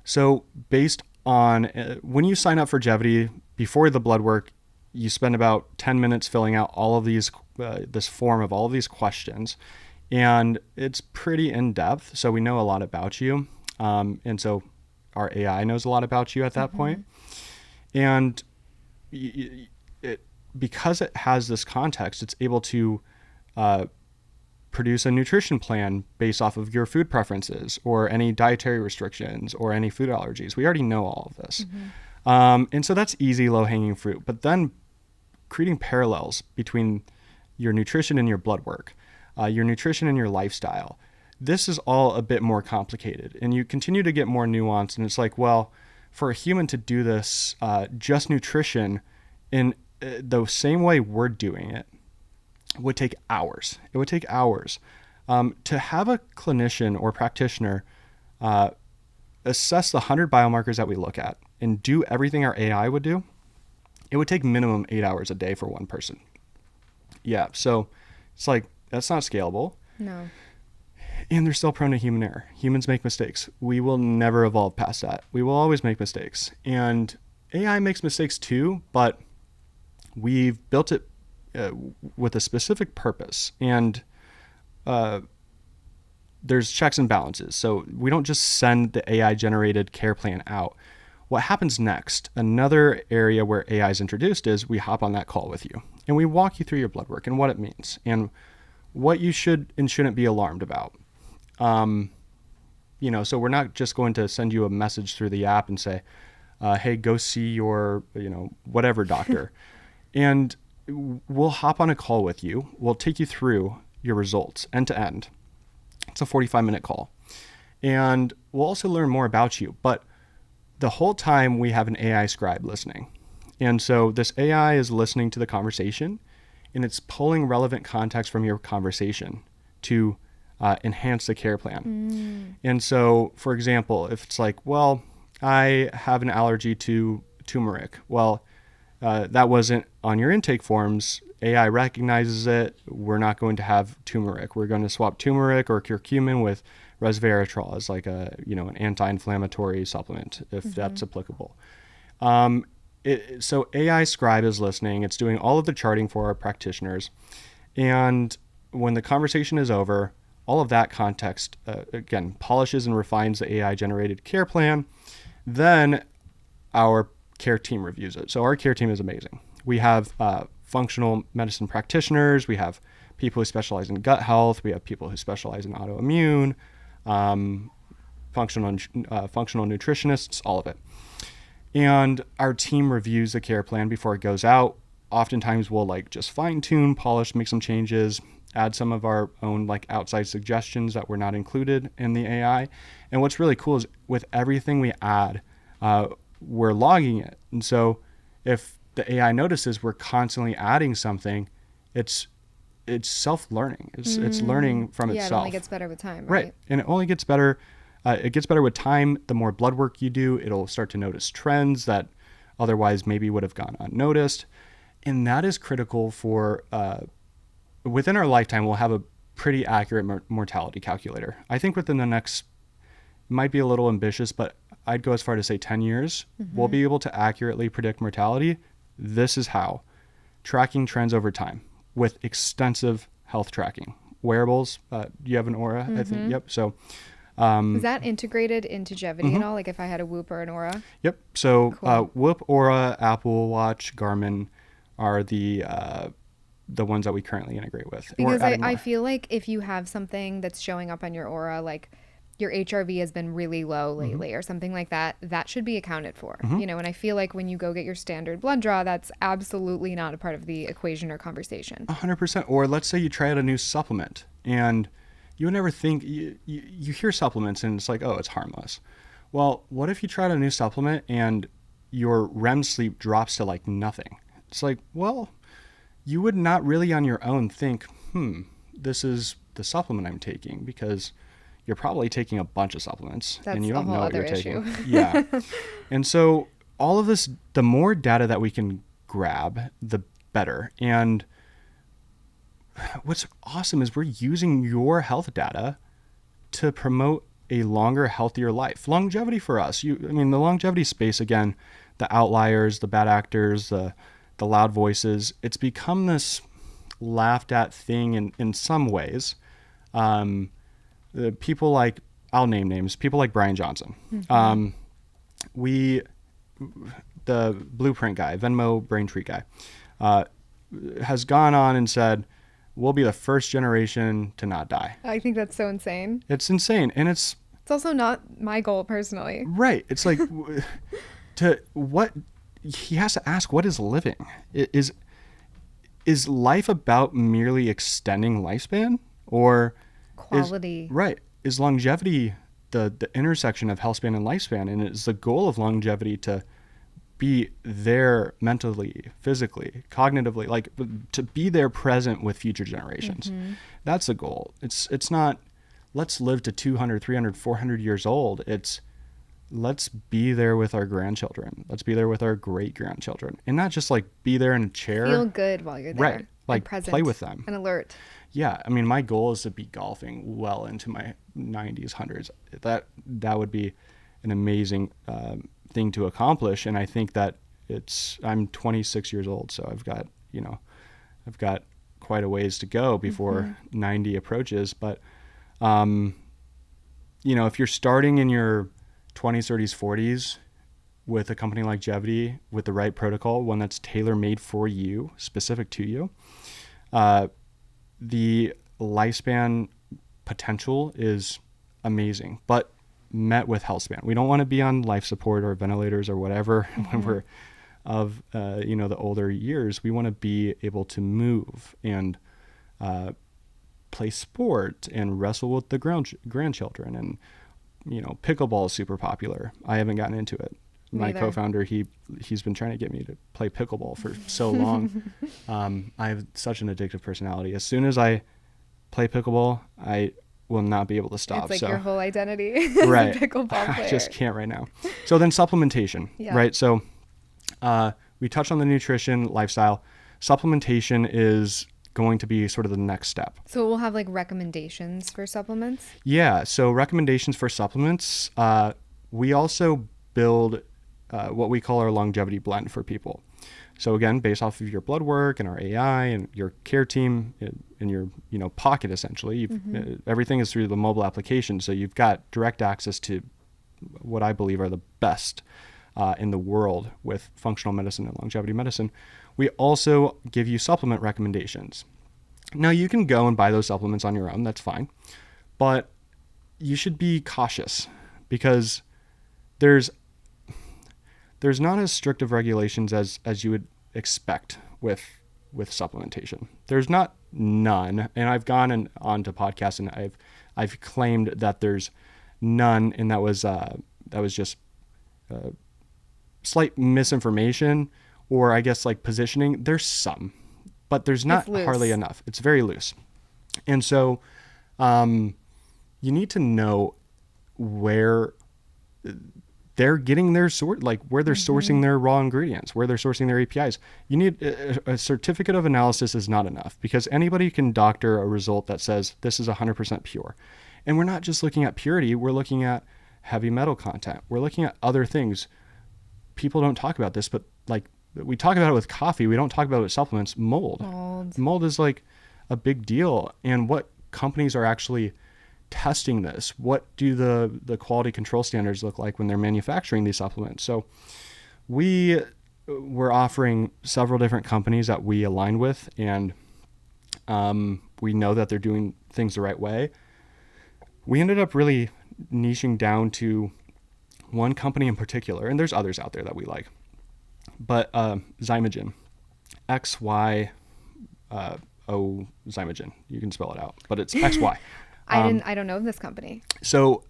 So based on when you sign up for Geviti, before the blood work, you spend about 10 minutes filling out all of these, this form of all of these questions. And it's pretty in depth. So we know a lot about you. And so our AI knows a lot about you at that point. And because it has this context, it's able to produce a nutrition plan based off of your food preferences or any dietary restrictions or any food allergies. We already know all of this. And so that's easy, low-hanging fruit. But then creating parallels between your nutrition and your blood work, your nutrition and your lifestyle, this is all a bit more complicated. And you continue to get more nuanced. And it's like, well, for a human to do this, just nutrition in the same way we're doing it, would take hours. It would take hours. To have a clinician or practitioner assess the 100 biomarkers that we look at and do everything our AI would do, it would take minimum 8 hours a day for one person. Yeah, so it's like, that's not scalable. No. And they're still prone to human error. Humans make mistakes. We will never evolve past that. We will always make mistakes. And AI makes mistakes too, but we've built it with a specific purpose. And there's checks and balances. So we don't just send the AI generated care plan out. What happens next, another area where AI is introduced, is we hop on that call with you and we walk you through your blood work and what it means and what you should and shouldn't be alarmed about. So we're not just going to send you a message through the app and say, hey, go see your, whatever doctor. And we'll hop on a call with you. We'll take you through your results end to end. It's a 45-minute call. And we'll also learn more about you. But the whole time we have an AI scribe listening. And so this AI is listening to the conversation and it's pulling relevant context from your conversation to enhance the care plan. And so, for example, if it's like, well, I have an allergy to turmeric. Well, that wasn't on your intake forms. AI recognizes it. We're not going to have turmeric. We're going to swap turmeric or curcumin with resveratrol as like an anti-inflammatory supplement, if that's applicable. So AI Scribe is listening. It's doing all of the charting for our practitioners. And when the conversation is over, all of that context, again, polishes and refines the AI-generated care plan. Then our care team reviews it. So our care team is amazing. We have functional medicine practitioners. We have people who specialize in gut health. We have people who specialize in autoimmune, functional nutritionists, all of it. And our team reviews the care plan before it goes out. Oftentimes we'll just fine tune, polish, make some changes, add some of our own outside suggestions that were not included in the AI. And what's really cool is with everything we add, we're logging it. And so if the AI notices we're constantly adding something, it's self-learning. It's learning from itself. Yeah, it only gets better with time, right? And it only gets better. It gets better with time. The more blood work you do, it'll start to notice trends that otherwise maybe would have gone unnoticed. And that is critical for, within our lifetime, we'll have a pretty accurate mortality calculator. I think within the next, might be a little ambitious, but I'd go as far to say 10 years, we'll be able to accurately predict mortality. This is how. Tracking trends over time with extensive health tracking. Wearables, you have an Aura, I think. Yep. So is that integrated into Geviti at all? Like if I had a Whoop or an Aura? Yep. So Cool. Whoop, Aura, Apple Watch, Garmin are the ones that we currently integrate with. Because I feel like if you have something that's showing up on your Aura, like your HRV has been really low lately or something like that, that should be accounted for. You know, and I feel like when you go get your standard blood draw, that's absolutely not a part of the equation or conversation. 100%. Or let's say you try out a new supplement and you would never think, you hear supplements and it's like, oh, it's harmless. Well, what if you try out a new supplement and your REM sleep drops to like nothing? It's like, well, you would not really on your own think, this is the supplement I'm taking, because you're probably taking a bunch of supplements and you don't know what you're taking. Yeah. And so all of this, the more data that we can grab, the better. And what's awesome is we're using your health data to promote a longer, healthier life. Longevity for us. The longevity space, again, the outliers, the bad actors, the loud voices, it's become this laughed at thing in some ways. The people like, I'll name names, people like Brian Johnson. The Blueprint guy, Venmo Braintree guy, has gone on and said, we'll be the first generation to not die. I think that's so insane. It's insane. And it's also not my goal personally. Right. It's like, he has to ask, what is living? Is life about merely extending lifespan, or quality? Right. Is longevity the intersection of healthspan and lifespan? And is the goal of longevity to be there mentally, physically, cognitively, like to be there present with future generations? That's the goal. It's not, let's live to 200, 300, 400 years old. It's, let's be there with our grandchildren. Let's be there with our great grandchildren, and not just like be there in a chair. Feel good while you're there. Right. Like present, play with them and alert. Yeah. I mean, my goal is to be golfing well into my 90s, 100s. That would be an amazing thing to accomplish. And I think that I'm 26 years old, so I've got quite a ways to go before 90 approaches. But, if you're starting in your 20s, 30s, 40s with a company like Geviti, with the right protocol, one that's tailor-made for you, specific to you, the lifespan potential is amazing, but met with healthspan. We don't want to be on life support or ventilators or whatever when we're of the older years. We want to be able to move and play sport and wrestle with the grandchildren. And pickleball is super popular. I haven't gotten into it. My co-founder, he's been trying to get me to play pickleball for so long. I have such an addictive personality. As soon as I play pickleball, I will not be able to stop. It's like your whole identity as right. a pickleball player. I just can't right now. So then supplementation, right? So we touched on the nutrition, lifestyle. Supplementation is going to be sort of the next step. So we'll have like recommendations for supplements? Yeah. So recommendations for supplements. We also build what we call our longevity blend for people. So again, based off of your blood work and our AI and your care team in your pocket, essentially, everything is through the mobile application. So you've got direct access to what I believe are the best in the world with functional medicine and longevity medicine. We also give you supplement recommendations. Now you can go and buy those supplements on your own. That's fine, but you should be cautious because there's not as strict of regulations as you would expect with supplementation. There's not none, and I've gone on to podcasts and I've claimed that there's none, and that was just slight misinformation, or I guess like positioning. There's some, but there's not hardly enough. It's very loose, and so you need to know where they're getting their where they're sourcing their raw ingredients, where they're sourcing their APIs. You need a certificate of analysis is not enough, because anybody can doctor a result that says this is 100% pure. And we're not just looking at purity, we're looking at heavy metal content. We're looking at other things. People don't talk about this, but like we talk about it with coffee, we don't talk about it with supplements. Mold is like a big deal. And what companies are actually testing this? What do the quality control standards look like when they're manufacturing these supplements? So we're offering several different companies that we align with, and we know that they're doing things the right way. we ended up really niching down to one company in particular, and there's others out there that we like, but Zymogen, XY. Zymogen. You can spell it out, but it's XY. I don't know this company. So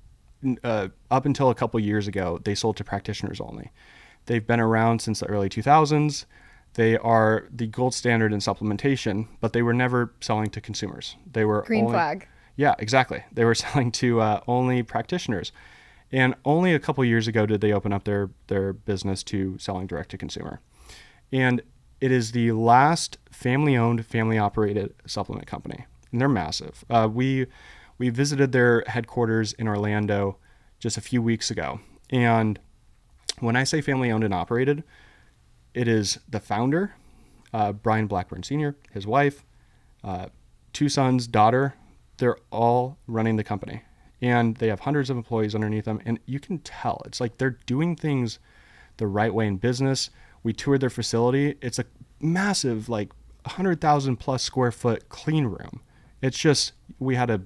up until a couple years ago, they sold to practitioners only. They've been around since the early 2000s. They are the gold standard in supplementation, but they were never selling to consumers. They were Green flag. Yeah, exactly. They were selling to only practitioners. And only a couple years ago did they open up their business to selling direct to consumer. And it is the last family-owned, family-operated supplement company, and they're massive. We visited their headquarters in Orlando just a few weeks ago, and when I say family-owned and operated, it is the founder, Brian Blackburn Sr., his wife, 2 sons, daughter. They're all running the company, and they have hundreds of employees underneath them, and you can tell it's like they're doing things the right way in business. We toured their facility. It's a massive, like 100,000 plus square foot clean room. It's just, we had to,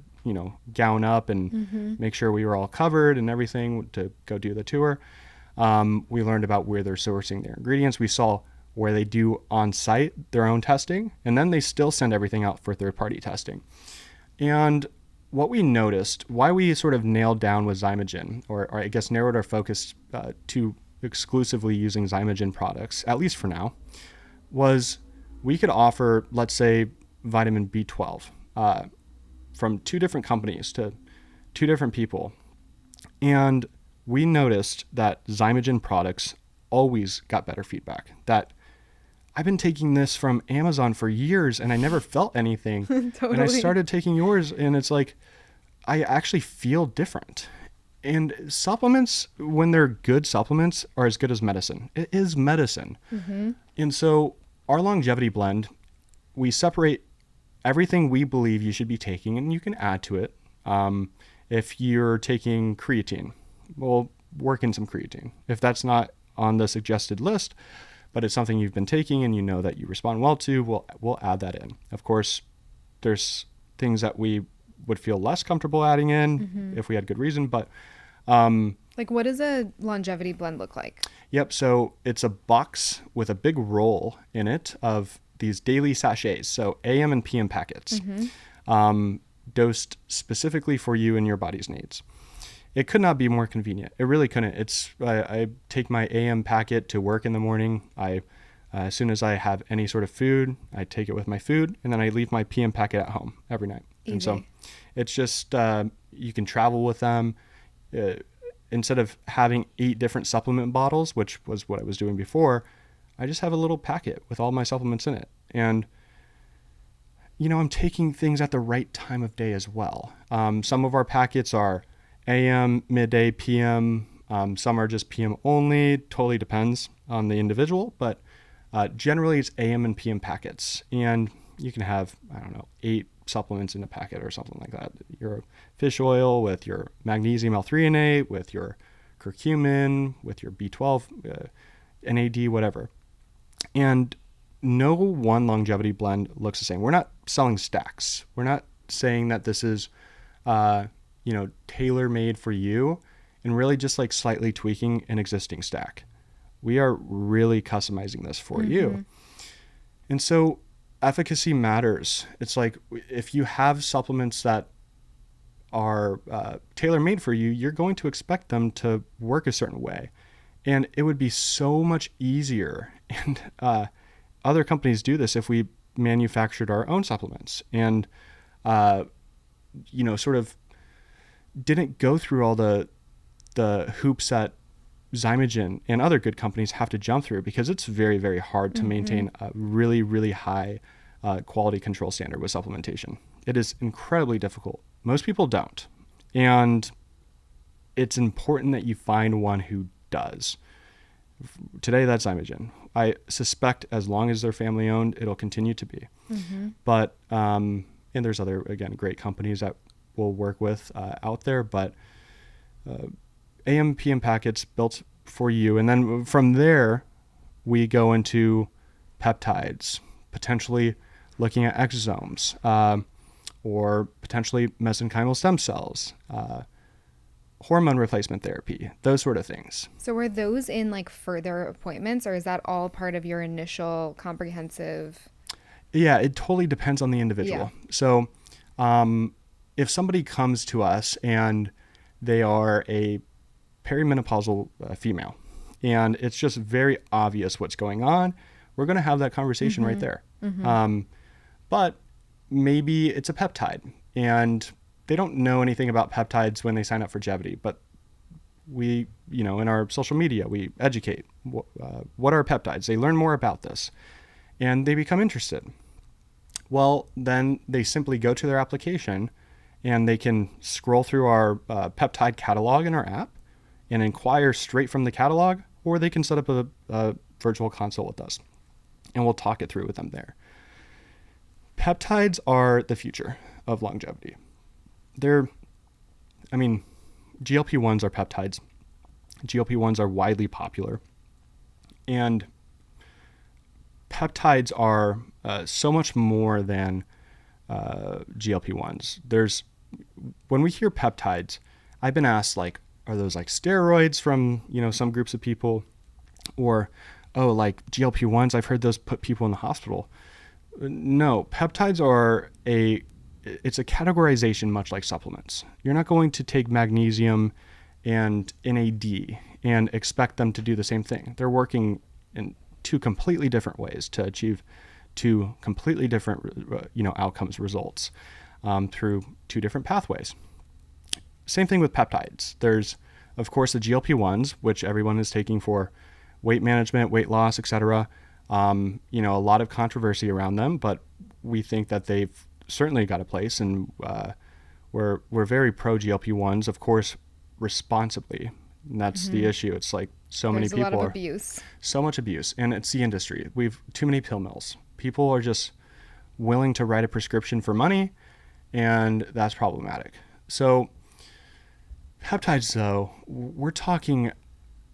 gown up and make sure we were all covered and everything to go do the tour. We learned about where they're sourcing their ingredients. We saw where they do on site their own testing, and then they still send everything out for third party testing. And what we noticed, why we sort of nailed down with Zymogen, or I guess narrowed our focus to exclusively using Zymogen products, at least for now, was we could offer, let's say, vitamin B12 from 2 different companies to 2 different people. And we noticed that Zymogen products always got better feedback. That I've been taking this from Amazon for years and I never felt anything. Totally. And I started taking yours and it's like, I actually feel different. And supplements, when they're good supplements, are as good as medicine. It is medicine. And so our longevity blend, we separate everything we believe you should be taking, and you can add to it. If you're taking creatine, we'll work in some creatine. If that's not on the suggested list, but it's something you've been taking and you know that you respond well to, we'll add that in. Of course, there's things that we would feel less comfortable adding in if we had good reason, but like, what does a longevity blend look like? Yep. So it's a box with a big roll in it of these daily sachets. So AM and PM packets, dosed specifically for you and your body's needs. It could not be more convenient. It really couldn't. I take my AM packet to work in the morning. As soon as I have any sort of food, I take it with my food, and then I leave my PM packet at home every night. Easy. And so it's just, you can travel with them. Instead of having 8 different supplement bottles, which was what I was doing before, I just have a little packet with all my supplements in it. And, I'm taking things at the right time of day as well. Some of our packets are AM, midday, PM. Some are just PM only. Totally depends on the individual, but generally it's AM and PM packets. And you can have, 8 supplements in a packet or something like that. Your fish oil with your magnesium L-threonate, with your curcumin, with your B12, NAD, whatever. And no one longevity blend looks the same. We're not selling stacks. We're not saying that this is, tailor-made for you and really just like slightly tweaking an existing stack. We are really customizing this for you. And so efficacy matters. It's like if you have supplements that are tailor-made for you, you're going to expect them to work a certain way. And it would be so much easier. And other companies do this if we manufactured our own supplements and, sort of didn't go through all the hoops that Zymogen and other good companies have to jump through, because it's very, very hard to maintain a really, really high quality control standard with supplementation. It is incredibly difficult. Most people don't. And it's important that you find one who does. Today, that's Zymogen. I suspect as long as they're family owned, it'll continue to be. But, and there's other, again, great companies that we'll work with out there, but AM, PM packets built for you. And then from there, we go into peptides, potentially looking at exosomes, or potentially mesenchymal stem cells, hormone replacement therapy, those sort of things. So are those in like further appointments, or is that all part of your initial comprehensive? Yeah, it totally depends on the individual. Yeah. So if somebody comes to us and they are a perimenopausal female and it's just very obvious what's going on, we're going to have that conversation right there. But maybe it's a peptide and they don't know anything about peptides when they sign up for Geviti, but we, in our social media, we educate what are peptides. They learn more about this and they become interested. Well, then they simply go to their application and they can scroll through our peptide catalog in our app and inquire straight from the catalog, or they can set up a virtual consult with us and we'll talk it through with them there. Peptides are the future of longevity. GLP-1s are peptides. GLP-1s are widely popular. And peptides are so much more than GLP-1s. When we hear peptides, I've been asked, like, are those like steroids from, some groups of people? Or, like GLP-1s, I've heard those put people in the hospital. No, peptides are it's a categorization much like supplements. You're not going to take magnesium and NAD and expect them to do the same thing. They're working in two completely different ways to achieve two completely different, outcomes, results through two different pathways. Same thing with peptides. There's, of course, the GLP-1s, which everyone is taking for weight management, weight loss, etc. A lot of controversy around them, but we think that they've certainly got a place, and we're very pro GLP-1s, of course, responsibly. And that's the issue. It's like many people There's a lot of abuse. So much abuse, and it's the industry. We've too many pill mills. People are just willing to write a prescription for money, and that's problematic. So peptides, though, we're talking,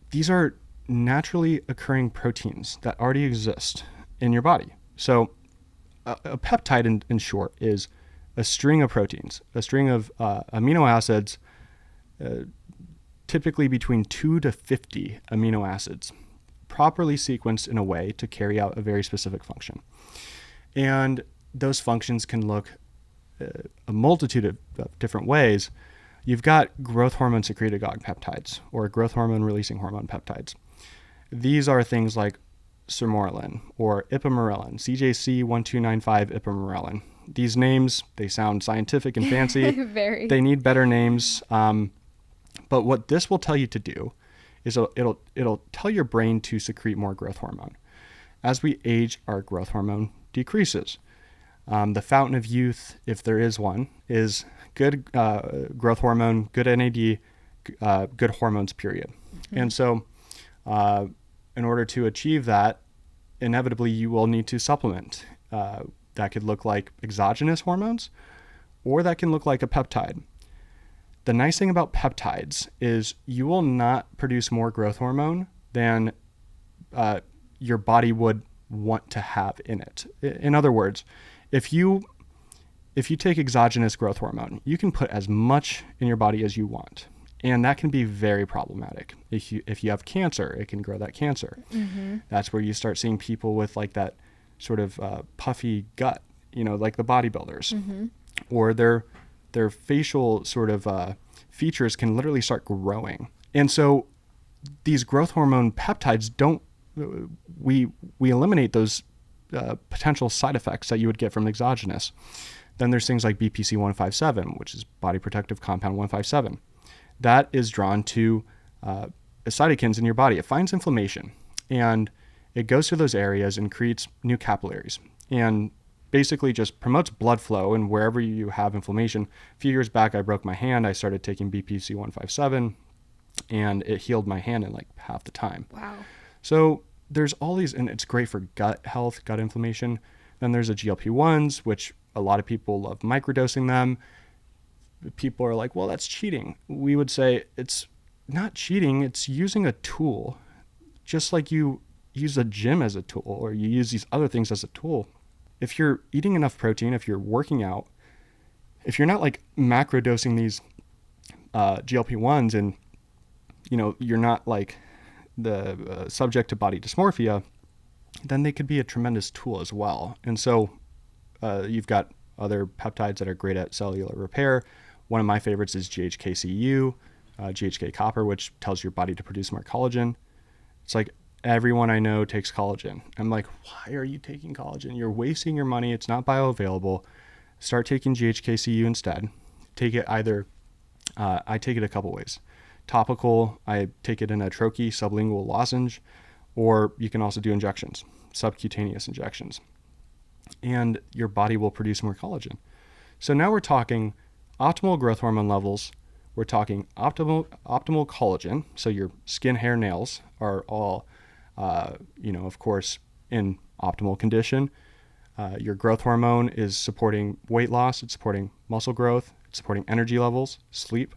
these are naturally occurring proteins that already exist in your body. So a peptide, in short, is a string of proteins, a string of amino acids, typically between 2 to 50 amino acids, properly sequenced in a way to carry out a very specific function. And those functions can look a multitude of different ways. You've got growth hormone secretagogue peptides, or growth hormone releasing hormone peptides. These are things like sermorelin or ipamorelin, CJC1295 ipamorelin. These names, they sound scientific and fancy. Very. They need better names. But what this will tell you to do is it'll tell your brain to secrete more growth hormone. As we age, our growth hormone decreases. The fountain of youth, if there is one, is good growth hormone, good NAD, good hormones, period. Mm-hmm. And so in order to achieve that, inevitably you will need to supplement. That could look like exogenous hormones, or that can look like a peptide. The nice thing about peptides is you will not produce more growth hormone than your body would want to have in it. In other words, if you take exogenous growth hormone, you can put as much in your body as you want. And that can be very problematic. If you have cancer, it can grow that cancer. Mm-hmm. That's where you start seeing people with like that sort of puffy gut, like the bodybuilders. Mm-hmm. Or their facial sort of features can literally start growing. And so these growth hormone peptides we eliminate those potential side effects that you would get from exogenous. Then there's things like BPC 157, which is body protective compound 157. That is drawn to cytokines in your body. It finds inflammation and it goes to those areas and creates new capillaries and basically just promotes blood flow. And wherever you have inflammation, a few years back, I broke my hand. I started taking BPC 157 and it healed my hand in like half the time. Wow. So there's all these, and it's great for gut health, gut inflammation. Then there's the GLP-1s, which a lot of people love microdosing them. People are like, well, that's cheating. We would say it's not cheating. It's using a tool, just like you use a gym as a tool or you use these other things as a tool. If you're eating enough protein, if you're working out, if you're not like macrodosing these GLP-1s and, you're not like the subject to body dysmorphia, then they could be a tremendous tool as well. And so you've got other peptides that are great at cellular repair. One of my favorites is GHKCU, GHK copper, which tells your body to produce more collagen. It's like everyone I know takes collagen. I'm like, why are you taking collagen? You're wasting your money. It's not bioavailable. Start taking GHKCU instead. Take it either, I take it a couple ways. Topical, I take it in a troche sublingual lozenge, or you can also do injections, subcutaneous injections. And your body will produce more collagen. So now we're talking optimal growth hormone levels. We're talking optimal collagen. So your skin, hair, nails are all, of course, in optimal condition. Your growth hormone is supporting weight loss. It's supporting muscle growth. It's supporting energy levels, sleep.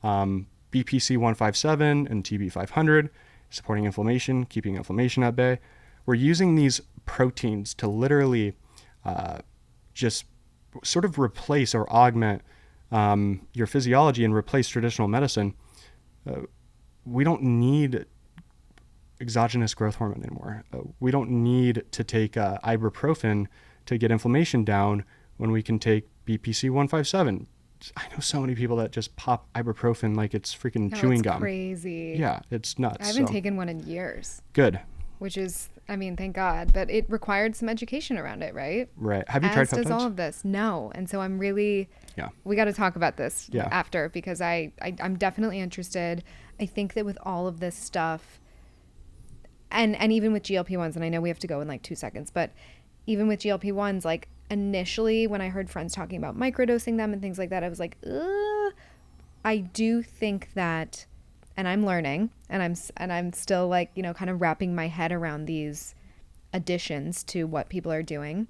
BPC 157 and TB 500, supporting inflammation, keeping inflammation at bay. We're using these proteins to literally just sort of replace or augment your physiology and replace traditional medicine. We don't need exogenous growth hormone anymore. We don't need to take ibuprofen to get inflammation down when we can take BPC 157. I know so many people that just pop ibuprofen like it's freaking chewing gum. Crazy. Yeah, it's nuts. I haven't taken one in years. Good. Which is, thank God. But it required some education around it, right? Right. Have you tried peptides? As does all of this. No. And so I'm really, we got to talk about this after, because I'm definitely interested. I think that with all of this stuff, and even with GLP-1s, and I know we have to go in like 2 seconds, but even with GLP-1s, like initially when I heard friends talking about microdosing them and things like that, I was like, ugh. I do think that, and I'm learning, and I'm still like, kind of wrapping my head around these additions to what people are doing.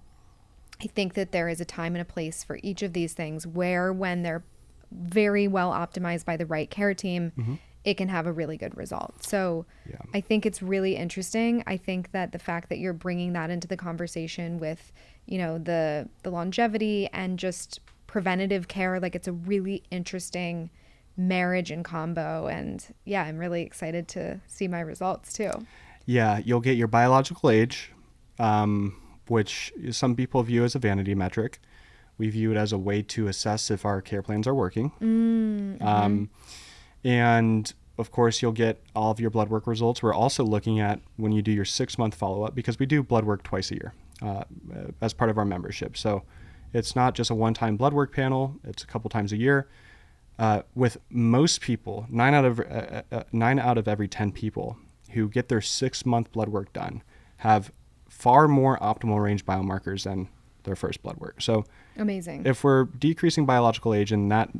I think that there is a time and a place for each of these things where, when they're very well optimized by the right care team, it can have a really good result. So I think it's really interesting. I think that the fact that you're bringing that into the conversation with, the longevity and just preventative care, like it's a really interesting marriage and combo. And I'm really excited to see my results too. Yeah, you'll get your biological age, which some people view as a vanity metric. We view it as a way to assess if our care plans are working. And of course, you'll get all of your blood work results. We're also looking at when you do your 6-month follow-up, because we do blood work twice a year as part of our membership. So it's not just a one-time blood work panel. It's a couple times a year. With most people, 9 out of every 10 people who get their 6-month blood work done have far more optimal range biomarkers than their first blood work. So amazing. If we're decreasing biological age and that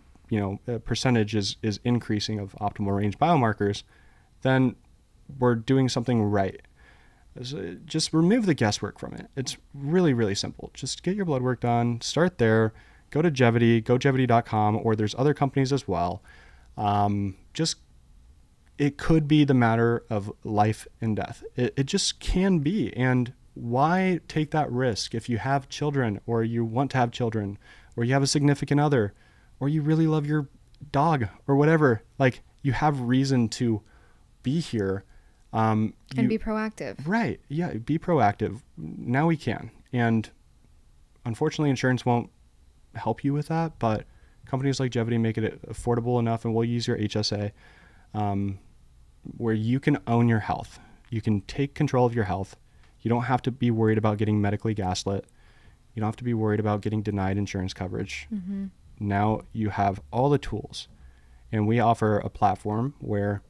percentage is increasing of optimal range biomarkers, then we're doing something right. So just remove the guesswork from it. It's really, really simple. Just get your blood work done, start there, go to Geviti, go Geviti.com, or there's other companies as well. It could be the matter of life and death. It just can be. And why take that risk if you have children, or you want to have children, or you have a significant other, or you really love your dog or whatever? Like, you have reason to be here. And be proactive. Right. Yeah. Be proactive. Now we can. And unfortunately, insurance won't help you with that, but companies like Geviti make it affordable enough, and we'll use your HSA, where you can own your health. You can take control of your health. You don't have to be worried about getting medically gaslit. You don't have to be worried about getting denied insurance coverage. Now you have all the tools, and we offer a platform where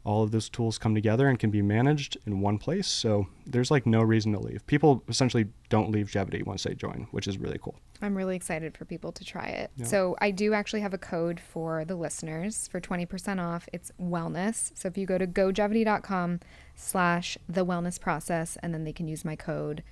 all of those tools come together and can be managed in one place. So there's like no reason to leave. People essentially don't leave Geviti once they join, which is really cool. I'm really excited for people to try it. Yeah. So I do actually have a code for the listeners for 20% off. It's wellness. So if you go to gogeviti.com/thewellnessprocess, and then they can use my code.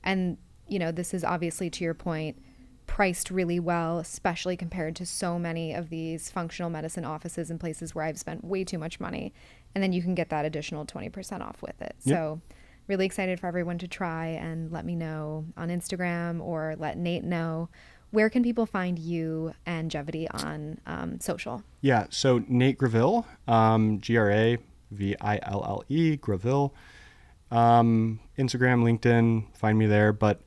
And, this is obviously, to your point, priced really well, especially compared to so many of these functional medicine offices and places where I've spent way too much money. And then you can get that additional 20% off with it. Yep. So really excited for everyone to try, and let me know on Instagram, or let Nate know where can people find you and Geviti on social? Yeah, so Nate Graville, Graville, Graville, Instagram, LinkedIn, find me there. But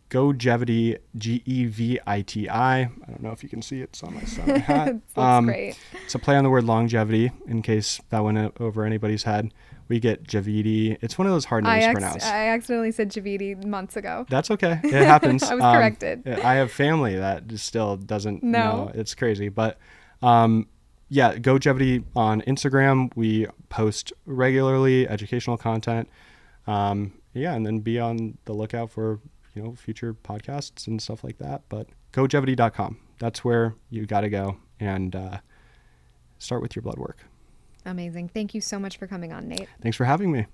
go Geviti, Geviti. I don't know if you can see it. It's on my side hat. Looks great. It's a play on the word longevity, in case that went over anybody's head. We get Geviti. It's one of those hard names to pronounce. I accidentally said Geviti months ago. That's okay. It happens. I was corrected. I have family that just still doesn't know. It's crazy. But yeah, go Geviti on Instagram. We post regularly educational content. Yeah, and then be on the lookout for, future podcasts and stuff like that. But go Geviti.com. That's where you got to go and start with your blood work. Amazing. Thank you so much for coming on, Nate. Thanks for having me.